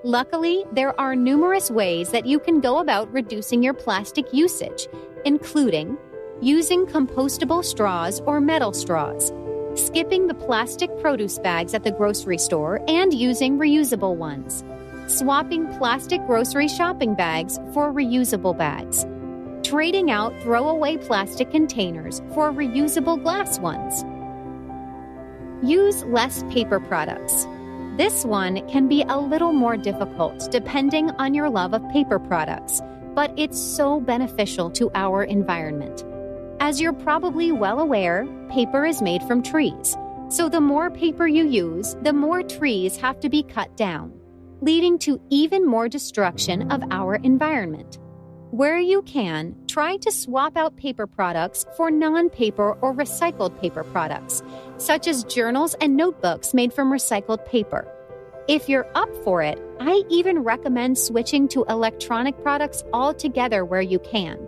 Luckily, there are numerous ways that you can go about reducing your plastic usage, including using compostable straws or metal straws, skipping the plastic produce bags at the grocery store and using reusable ones, swapping plastic grocery shopping bags for reusable bags, trading out throwaway plastic containers for reusable glass ones. Use less paper products. This one can be a little more difficult depending on your love of paper products, but it's so beneficial to our environment. As you're probably well aware, paper is made from trees. So the more paper you use, the more trees have to be cut down, leading to even more destruction of our environment. Where you can, try to swap out paper products for non-paper or recycled paper products, such as journals and notebooks made from recycled paper. If you're up for it, I even recommend switching to electronic products altogether where you can.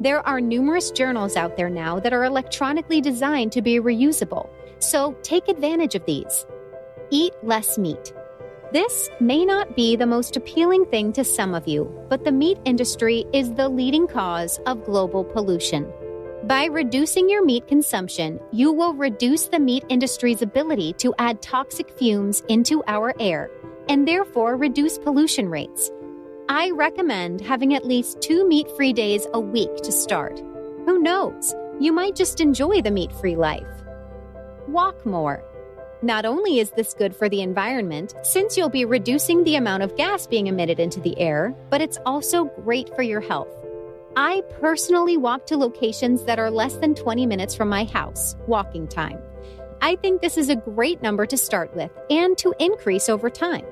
There are numerous journals out there now that are electronically designed to be reusable, so take advantage of these. Eat less meat. This may not be the most appealing thing to some of you, but the meat industry is the leading cause of global pollution. By reducing your meat consumption, you will reduce the meat industry's ability to add toxic fumes into our air, and therefore reduce pollution rates. I recommend having at least 2 meat-free days a week to start. Who knows? You might just enjoy the meat-free life. Walk more. Not only is this good for the environment, since you'll be reducing the amount of gas being emitted into the air, but it's also great for your health. I personally walk to locations that are less than 20 minutes from my house, walking time. I think this is a great number to start with and to increase over time.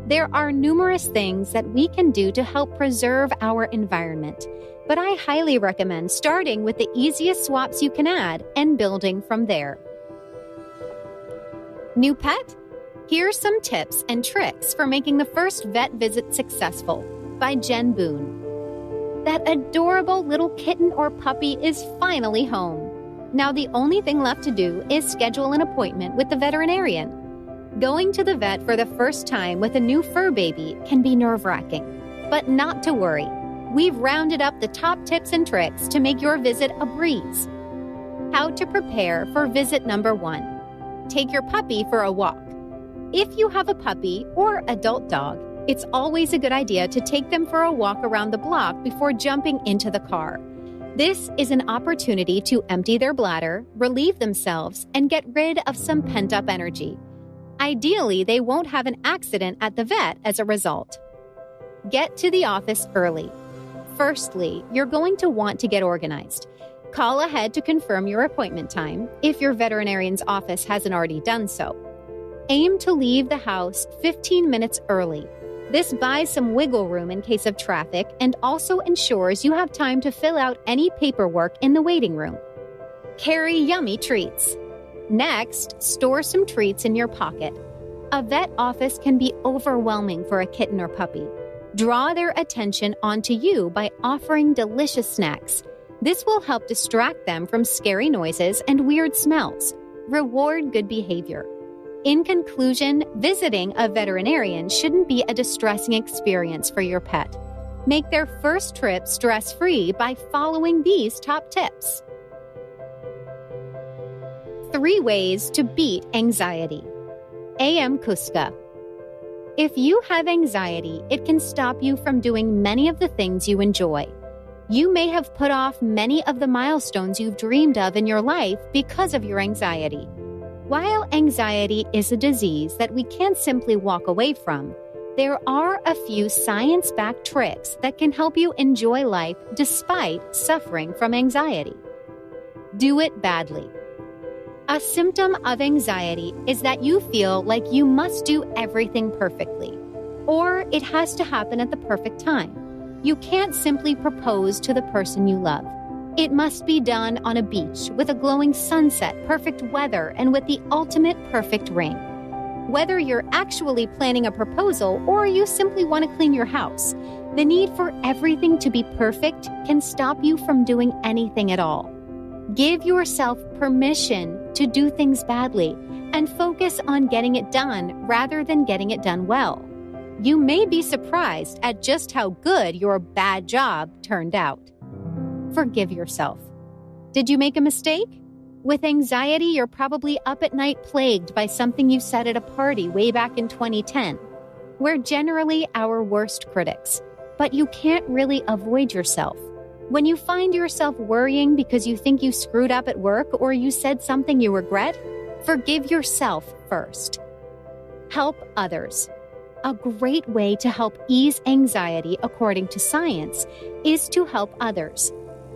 There are numerous things that we can do to help preserve our environment, but I highly recommend starting with the easiest swaps you can add and building from there. New pet? Here's some tips and tricks for making the first vet visit successful by Jen Boone. That adorable little kitten or puppy is finally home. Now the only thing left to do is schedule an appointment with the veterinarian. Going to the vet for the first time with a new fur baby can be nerve-wracking, but not to worry. We've rounded up the top tips and tricks to make your visit a breeze. How to prepare for visit number 1. Take your puppy for a walk. If you have a puppy or adult dog, it's always a good idea to take them for a walk around the block before jumping into the car. This is an opportunity to empty their bladder, relieve themselves, and get rid of some pent-up energy. Ideally, they won't have an accident at the vet as a result. Get to the office early. Firstly, you're going to want to get organized. Call ahead to confirm your appointment time if your veterinarian's office hasn't already done so. Aim to leave the house 15 minutes early. This buys some wiggle room in case of traffic and also ensures you have time to fill out any paperwork in the waiting room. Carry yummy treats. Next, store some treats in your pocket. A vet office can be overwhelming for a kitten or puppy. Draw their attention onto you by offering delicious snacks. This will help distract them from scary noises and weird smells. Reward good behavior. In conclusion, visiting a veterinarian shouldn't be a distressing experience for your pet. Make their first trip stress-free by following these top tips. 3 ways to beat anxiety. A.M. Kuska. If you have anxiety, it can stop you from doing many of the things you enjoy. You may have put off many of the milestones you've dreamed of in your life because of your anxiety. While anxiety is a disease that we can't simply walk away from, there are a few science-backed tricks that can help you enjoy life despite suffering from anxiety. Do it badly. A symptom of anxiety is that you feel like you must do everything perfectly, or it has to happen at the perfect time. You can't simply propose to the person you love. It must be done on a beach with a glowing sunset, perfect weather, and with the ultimate perfect ring. Whether you're actually planning a proposal or you simply want to clean your house, the need for everything to be perfect can stop you from doing anything at all. Give yourself permission to do things badly and focus on getting it done rather than getting it done well. You may be surprised at just how good your bad job turned out. Forgive yourself. Did you make a mistake? With anxiety, you're probably up at night plagued by something you said at a party way back in 2010. We're generally our worst critics, but you can't really avoid yourself. When you find yourself worrying because you think you screwed up at work or you said something you regret, forgive yourself first. Help others. A great way to help ease anxiety, according to science, is to help others.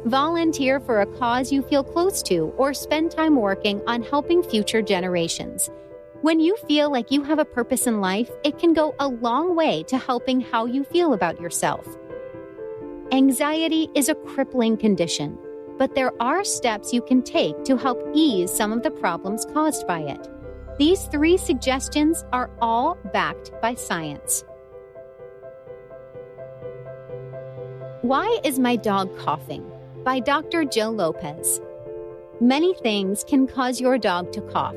Volunteer for a cause you feel close to or spend time working on helping future generations. When you feel like you have a purpose in life, it can go a long way to helping how you feel about yourself. Anxiety is a crippling condition, but there are steps you can take to help ease some of the problems caused by it. These 3 suggestions are all backed by science. Why is my dog coughing? By Dr. Jill Lopez. Many things can cause your dog to cough.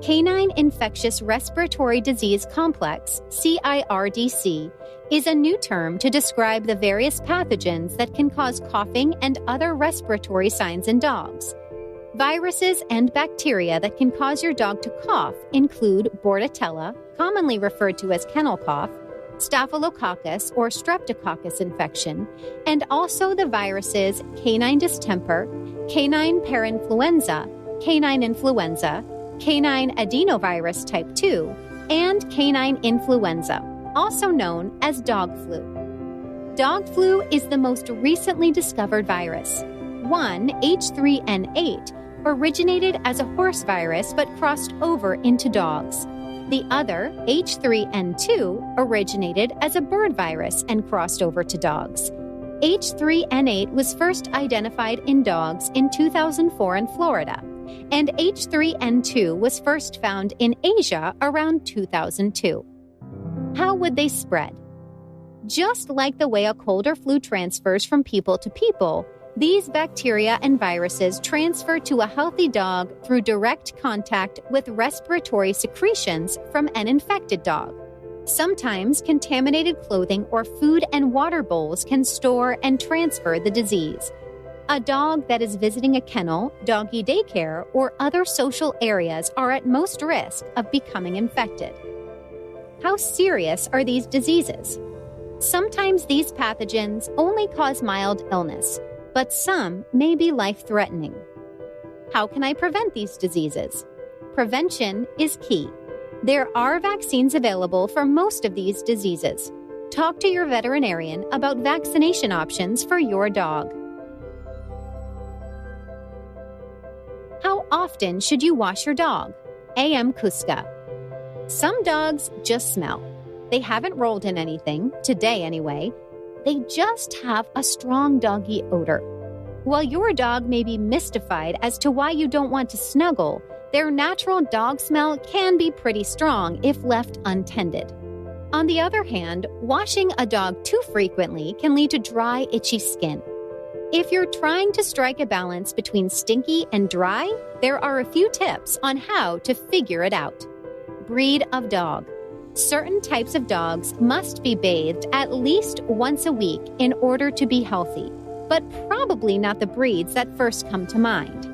Canine Infectious Respiratory Disease Complex, CIRDC, is a new term to describe the various pathogens that can cause coughing and other respiratory signs in dogs. Viruses and bacteria that can cause your dog to cough include Bordetella, commonly referred to as kennel cough, Staphylococcus or Streptococcus infection, and also the viruses canine distemper, canine parainfluenza, canine influenza, canine adenovirus type 2, and canine influenza, also known as dog flu. Dog flu is the most recently discovered virus. One, H3N8, originated as a horse virus but crossed over into dogs. The other, H3N2, originated as a bird virus and crossed over to dogs. H3N8 was first identified in dogs in 2004 in Florida, and H3N2 was first found in Asia around 2002. How would they spread? Just like the way a cold or flu transfers from people to people, These bacteria and viruses transfer to a healthy dog through direct contact with respiratory secretions from an infected dog. Sometimes contaminated clothing or food and water bowls can store and transfer the disease. A dog that is visiting a kennel, doggy daycare, or other social areas are at most risk of becoming infected. How serious are these diseases? Sometimes these pathogens only cause mild illness, but some may be life-threatening. How can I prevent these diseases? Prevention is key. There are vaccines available for most of these diseases. Talk to your veterinarian about vaccination options for your dog. How often should you wash your dog? A.M. Kuska. Some dogs just smell. They haven't rolled in anything, today anyway. They just have a strong doggy odor. While your dog may be mystified as to why you don't want to snuggle, their natural dog smell can be pretty strong if left untended. On the other hand, washing a dog too frequently can lead to dry, itchy skin. If you're trying to strike a balance between stinky and dry, there are a few tips on how to figure it out. Breed of dog. Certain types of dogs must be bathed at least once a week in order to be healthy, but probably not the breeds that first come to mind.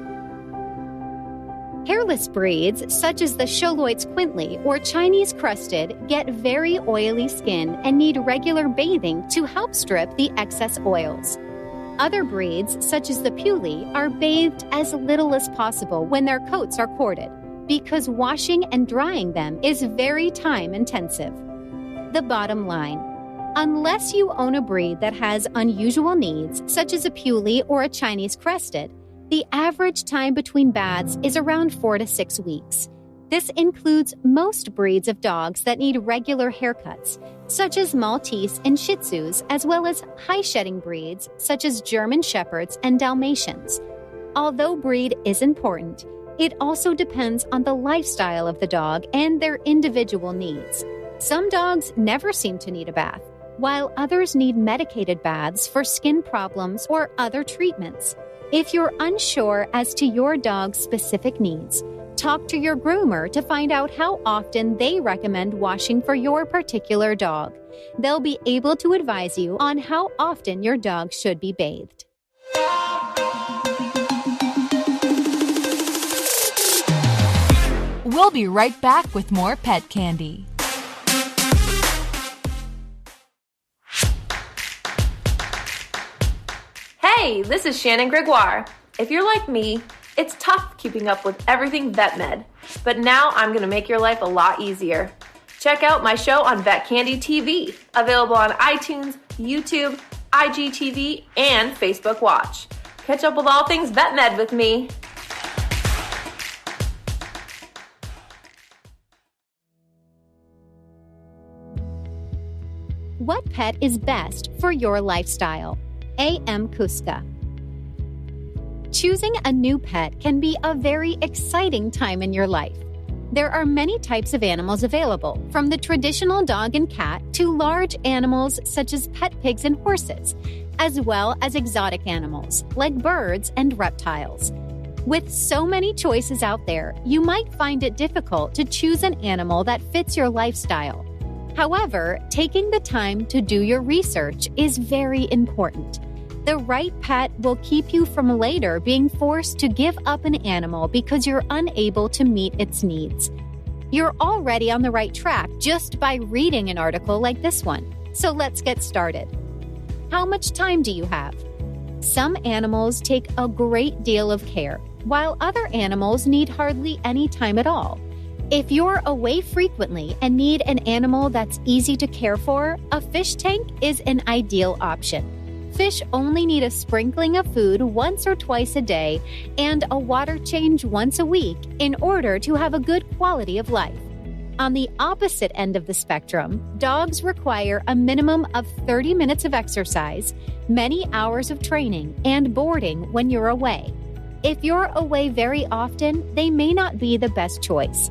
Hairless breeds, such as the Xoloitz's Quintly or Chinese Crested, get very oily skin and need regular bathing to help strip the excess oils. Other breeds, such as the Pewley, are bathed as little as possible when their coats are corded, because washing and drying them is very time-intensive. The bottom line: unless you own a breed that has unusual needs, such as a Pewley or a Chinese Crested, the average time between baths is around 4 to 6 weeks. This includes most breeds of dogs that need regular haircuts, such as Maltese and Shih Tzus, as well as high-shedding breeds, such as German Shepherds and Dalmatians. Although breed is important, it also depends on the lifestyle of the dog and their individual needs. Some dogs never seem to need a bath, while others need medicated baths for skin problems or other treatments. If you're unsure as to your dog's specific needs, talk to your groomer to find out how often they recommend washing for your particular dog. They'll be able to advise you on how often your dog should be bathed. We'll be right back with more pet candy. Hey, this is Shannon Gregoire. If you're like me, it's tough keeping up with everything vet med, but now I'm going to make your life a lot easier. Check out my show on Vet Candy TV, available on iTunes, YouTube, IGTV, and Facebook Watch. Catch up with all things vet med with me. What pet is best for your lifestyle? A.M. Kuska. Choosing a new pet can be a very exciting time in your life. There are many types of animals available, from the traditional dog and cat to large animals such as pet pigs and horses, as well as exotic animals like birds and reptiles. With so many choices out there, you might find it difficult to choose an animal that fits your lifestyle. However, taking the time to do your research is very important. The right pet will keep you from later being forced to give up an animal because you're unable to meet its needs. You're already on the right track just by reading an article like this one. So let's get started. How much time do you have? Some animals take a great deal of care, while other animals need hardly any time at all. If you're away frequently and need an animal that's easy to care for, a fish tank is an ideal option. Fish only need a sprinkling of food once or twice a day and a water change once a week in order to have a good quality of life. On the opposite end of the spectrum, dogs require a minimum of 30 minutes of exercise, many hours of training, and boarding when you're away. If you're away very often, they may not be the best choice.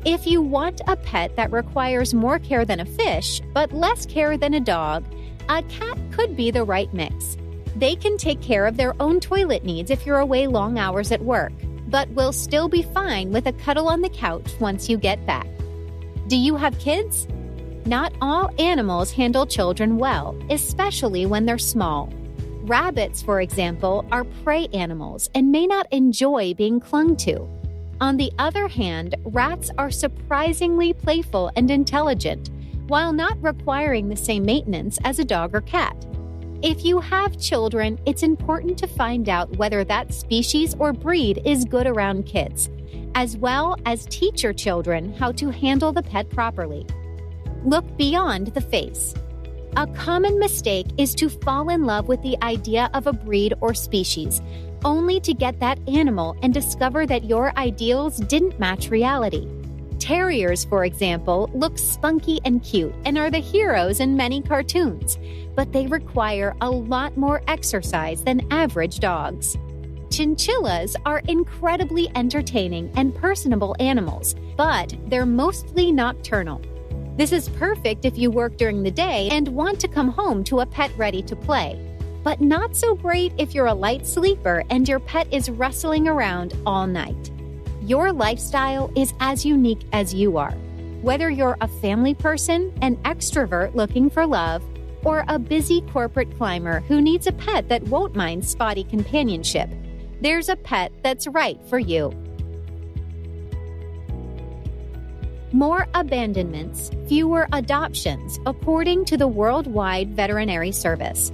If you want a pet that requires more care than a fish, but less care than a dog, a cat could be the right mix. They can take care of their own toilet needs if you're away long hours at work, but will still be fine with a cuddle on the couch once you get back. Do you have kids? Not all animals handle children well, especially when they're small. Rabbits, for example, are prey animals and may not enjoy being clung to. On the other hand, rats are surprisingly playful and intelligent, while not requiring the same maintenance as a dog or cat. If you have children, it's important to find out whether that species or breed is good around kids, as well as teach your children how to handle the pet properly. Look beyond the face. A common mistake is to fall in love with the idea of a breed or species, only to get that animal and discover that your ideals didn't match reality. Terriers, for example, look spunky and cute and are the heroes in many cartoons, but they require a lot more exercise than average dogs. Chinchillas are incredibly entertaining and personable animals, but they're mostly nocturnal. This is perfect if you work during the day and want to come home to a pet ready to play, but not so great if you're a light sleeper and your pet is rustling around all night. Your lifestyle is as unique as you are. Whether you're a family person, an extrovert looking for love, or a busy corporate climber who needs a pet that won't mind spotty companionship, there's a pet that's right for you. More abandonments, fewer adoptions, according to the Worldwide Veterinary Service.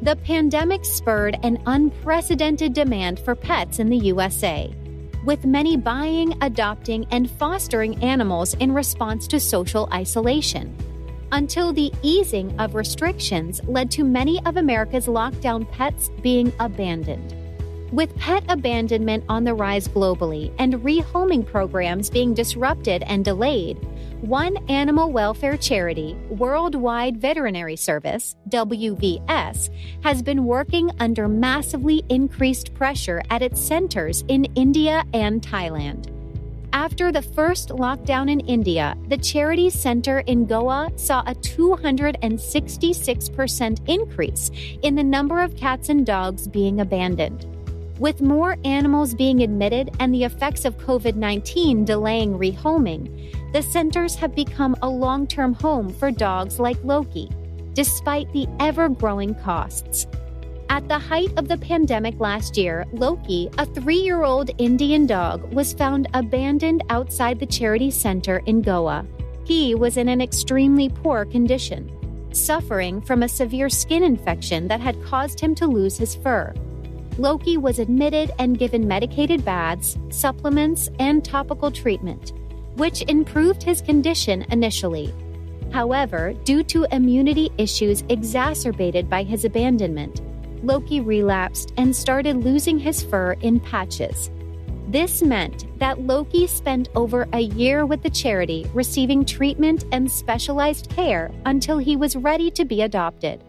The pandemic spurred an unprecedented demand for pets in the USA, with many buying, adopting, and fostering animals in response to social isolation, until the easing of restrictions led to many of America's lockdown pets being abandoned. With pet abandonment on the rise globally and rehoming programs being disrupted and delayed, one animal welfare charity, Worldwide Veterinary Service, WVS, has been working under massively increased pressure at its centers in India and Thailand. After the first lockdown in India, the charity center in Goa saw a 266% increase in the number of cats and dogs being abandoned. With more animals being admitted and the effects of COVID-19 delaying rehoming, the centers have become a long-term home for dogs like Loki, despite the ever-growing costs. At the height of the pandemic last year, Loki, a 3-year-old Indian dog, was found abandoned outside the charity center in Goa. He was in an extremely poor condition, suffering from a severe skin infection that had caused him to lose his fur. Loki was admitted and given medicated baths, supplements, and topical treatment, which improved his condition initially. However, due to immunity issues exacerbated by his abandonment, Loki relapsed and started losing his fur in patches. This meant that Loki spent over a year with the charity receiving treatment and specialized care until he was ready to be adopted.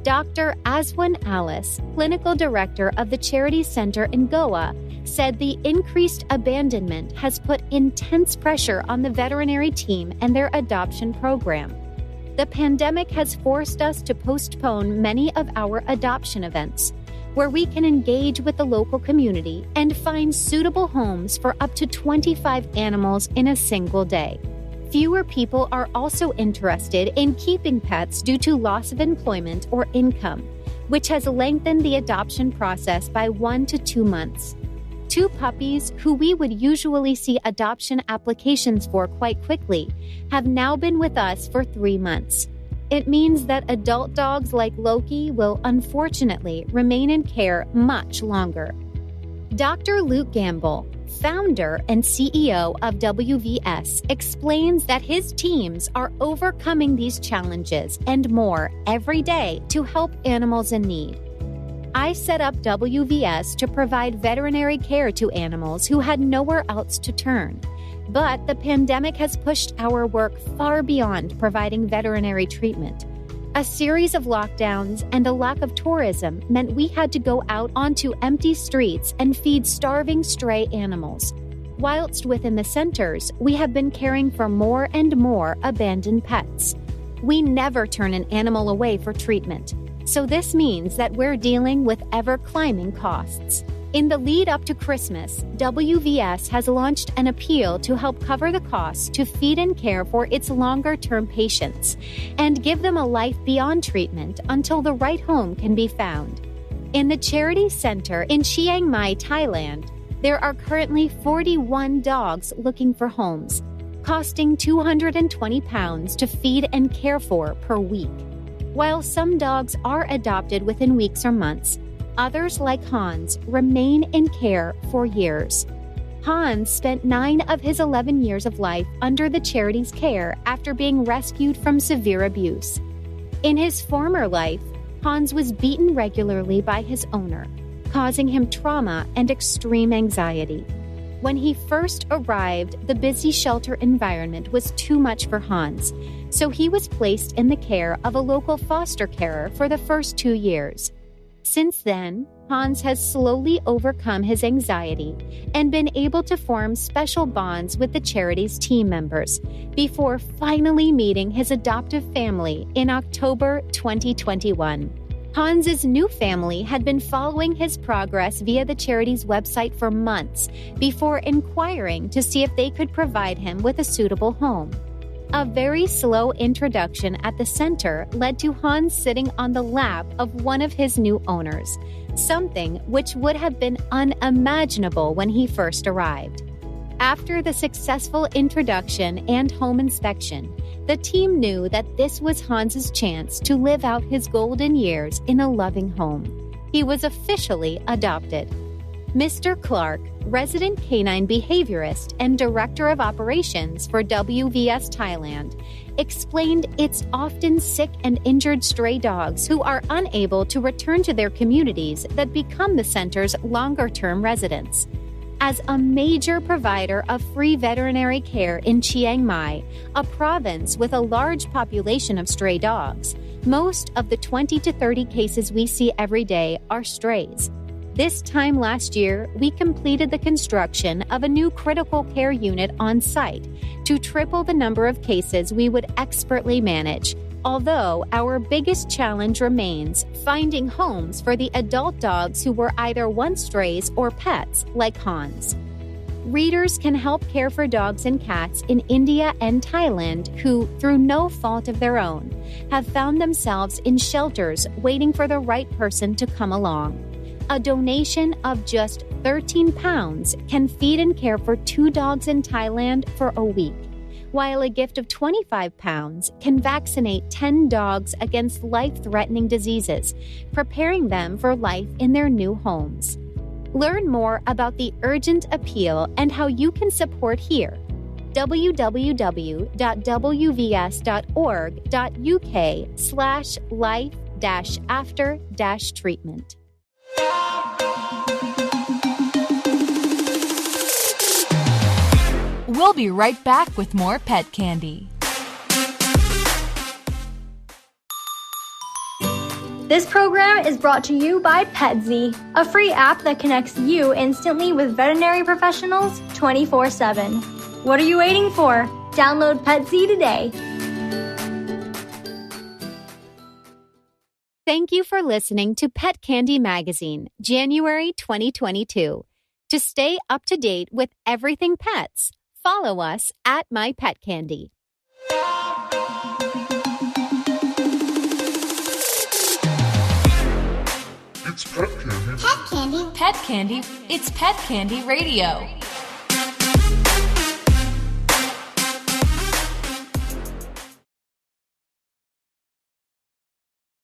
Dr. Aswin Alice, clinical director of the charity center in Goa, said the increased abandonment has put intense pressure on the veterinary team and their adoption program. The pandemic has forced us to postpone many of our adoption events, where we can engage with the local community and find suitable homes for up to 25 animals in a single day. Fewer people are also interested in keeping pets due to loss of employment or income, which has lengthened the adoption process by 1 to 2 months. 2 puppies, who we would usually see adoption applications for quite quickly, have now been with us for 3 months. It means that adult dogs like Loki will unfortunately remain in care much longer. Dr. Luke Gamble, founder and CEO of WVS, explains that his teams are overcoming these challenges and more every day to help animals in need. I set up WVS to provide veterinary care to animals who had nowhere else to turn. But the pandemic has pushed our work far beyond providing veterinary treatment. A series of lockdowns and a lack of tourism meant we had to go out onto empty streets and feed starving stray animals. Whilst within the centers, we have been caring for more and more abandoned pets. We never turn an animal away for treatment. So this means that we're dealing with ever-climbing costs. In the lead up to Christmas, WVS has launched an appeal to help cover the costs to feed and care for its longer-term patients and give them a life beyond treatment until the right home can be found. In the charity center in Chiang Mai, Thailand, there are currently 41 dogs looking for homes, costing £220 to feed and care for per week. While some dogs are adopted within weeks or months, others, like Hans, remain in care for years. Hans spent 9 of his 11 years of life under the charity's care after being rescued from severe abuse. In his former life, Hans was beaten regularly by his owner, causing him trauma and extreme anxiety. When he first arrived, the busy shelter environment was too much for Hans, so he was placed in the care of a local foster carer for the first 2 years. Since then, Hans has slowly overcome his anxiety and been able to form special bonds with the charity's team members before finally meeting his adoptive family in October 2021. Hans's new family had been following his progress via the charity's website for months before inquiring to see if they could provide him with a suitable home. A very slow introduction at the center led to Hans sitting on the lap of one of his new owners, something which would have been unimaginable when he first arrived. After the successful introduction and home inspection, the team knew that this was Hans's chance to live out his golden years in a loving home. He was officially adopted. Mr. Clark, resident canine behaviorist and director of operations for WVS Thailand, explained it's often sick and injured stray dogs who are unable to return to their communities that become the center's longer-term residents. As a major provider of free veterinary care in Chiang Mai, a province with a large population of stray dogs, most of the 20 to 30 cases we see every day are strays. This time last year, we completed the construction of a new critical care unit on site to triple the number of cases we would expertly manage, although our biggest challenge remains finding homes for the adult dogs who were either once strays or pets, like Hans. Readers can help care for dogs and cats in India and Thailand who, through no fault of their own, have found themselves in shelters waiting for the right person to come along. A donation of just £13 can feed and care for 2 dogs in Thailand for a week, while a gift of £25 can vaccinate 10 dogs against life-threatening diseases, preparing them for life in their new homes. Learn more about the urgent appeal and how you can support here. www.wvs.org.uk/life-after-treatment. We'll be right back with more pet candy. This program is brought to you by Petzey, a free app that connects you instantly with veterinary professionals 24/7. What are you waiting for? Download Petzey today. Thank you for listening to Pet Candy Magazine, January 2022. To stay up to date with everything pets, follow us at My Pet Candy. It's Pet Candy. Pet Candy. It's Pet Candy Radio.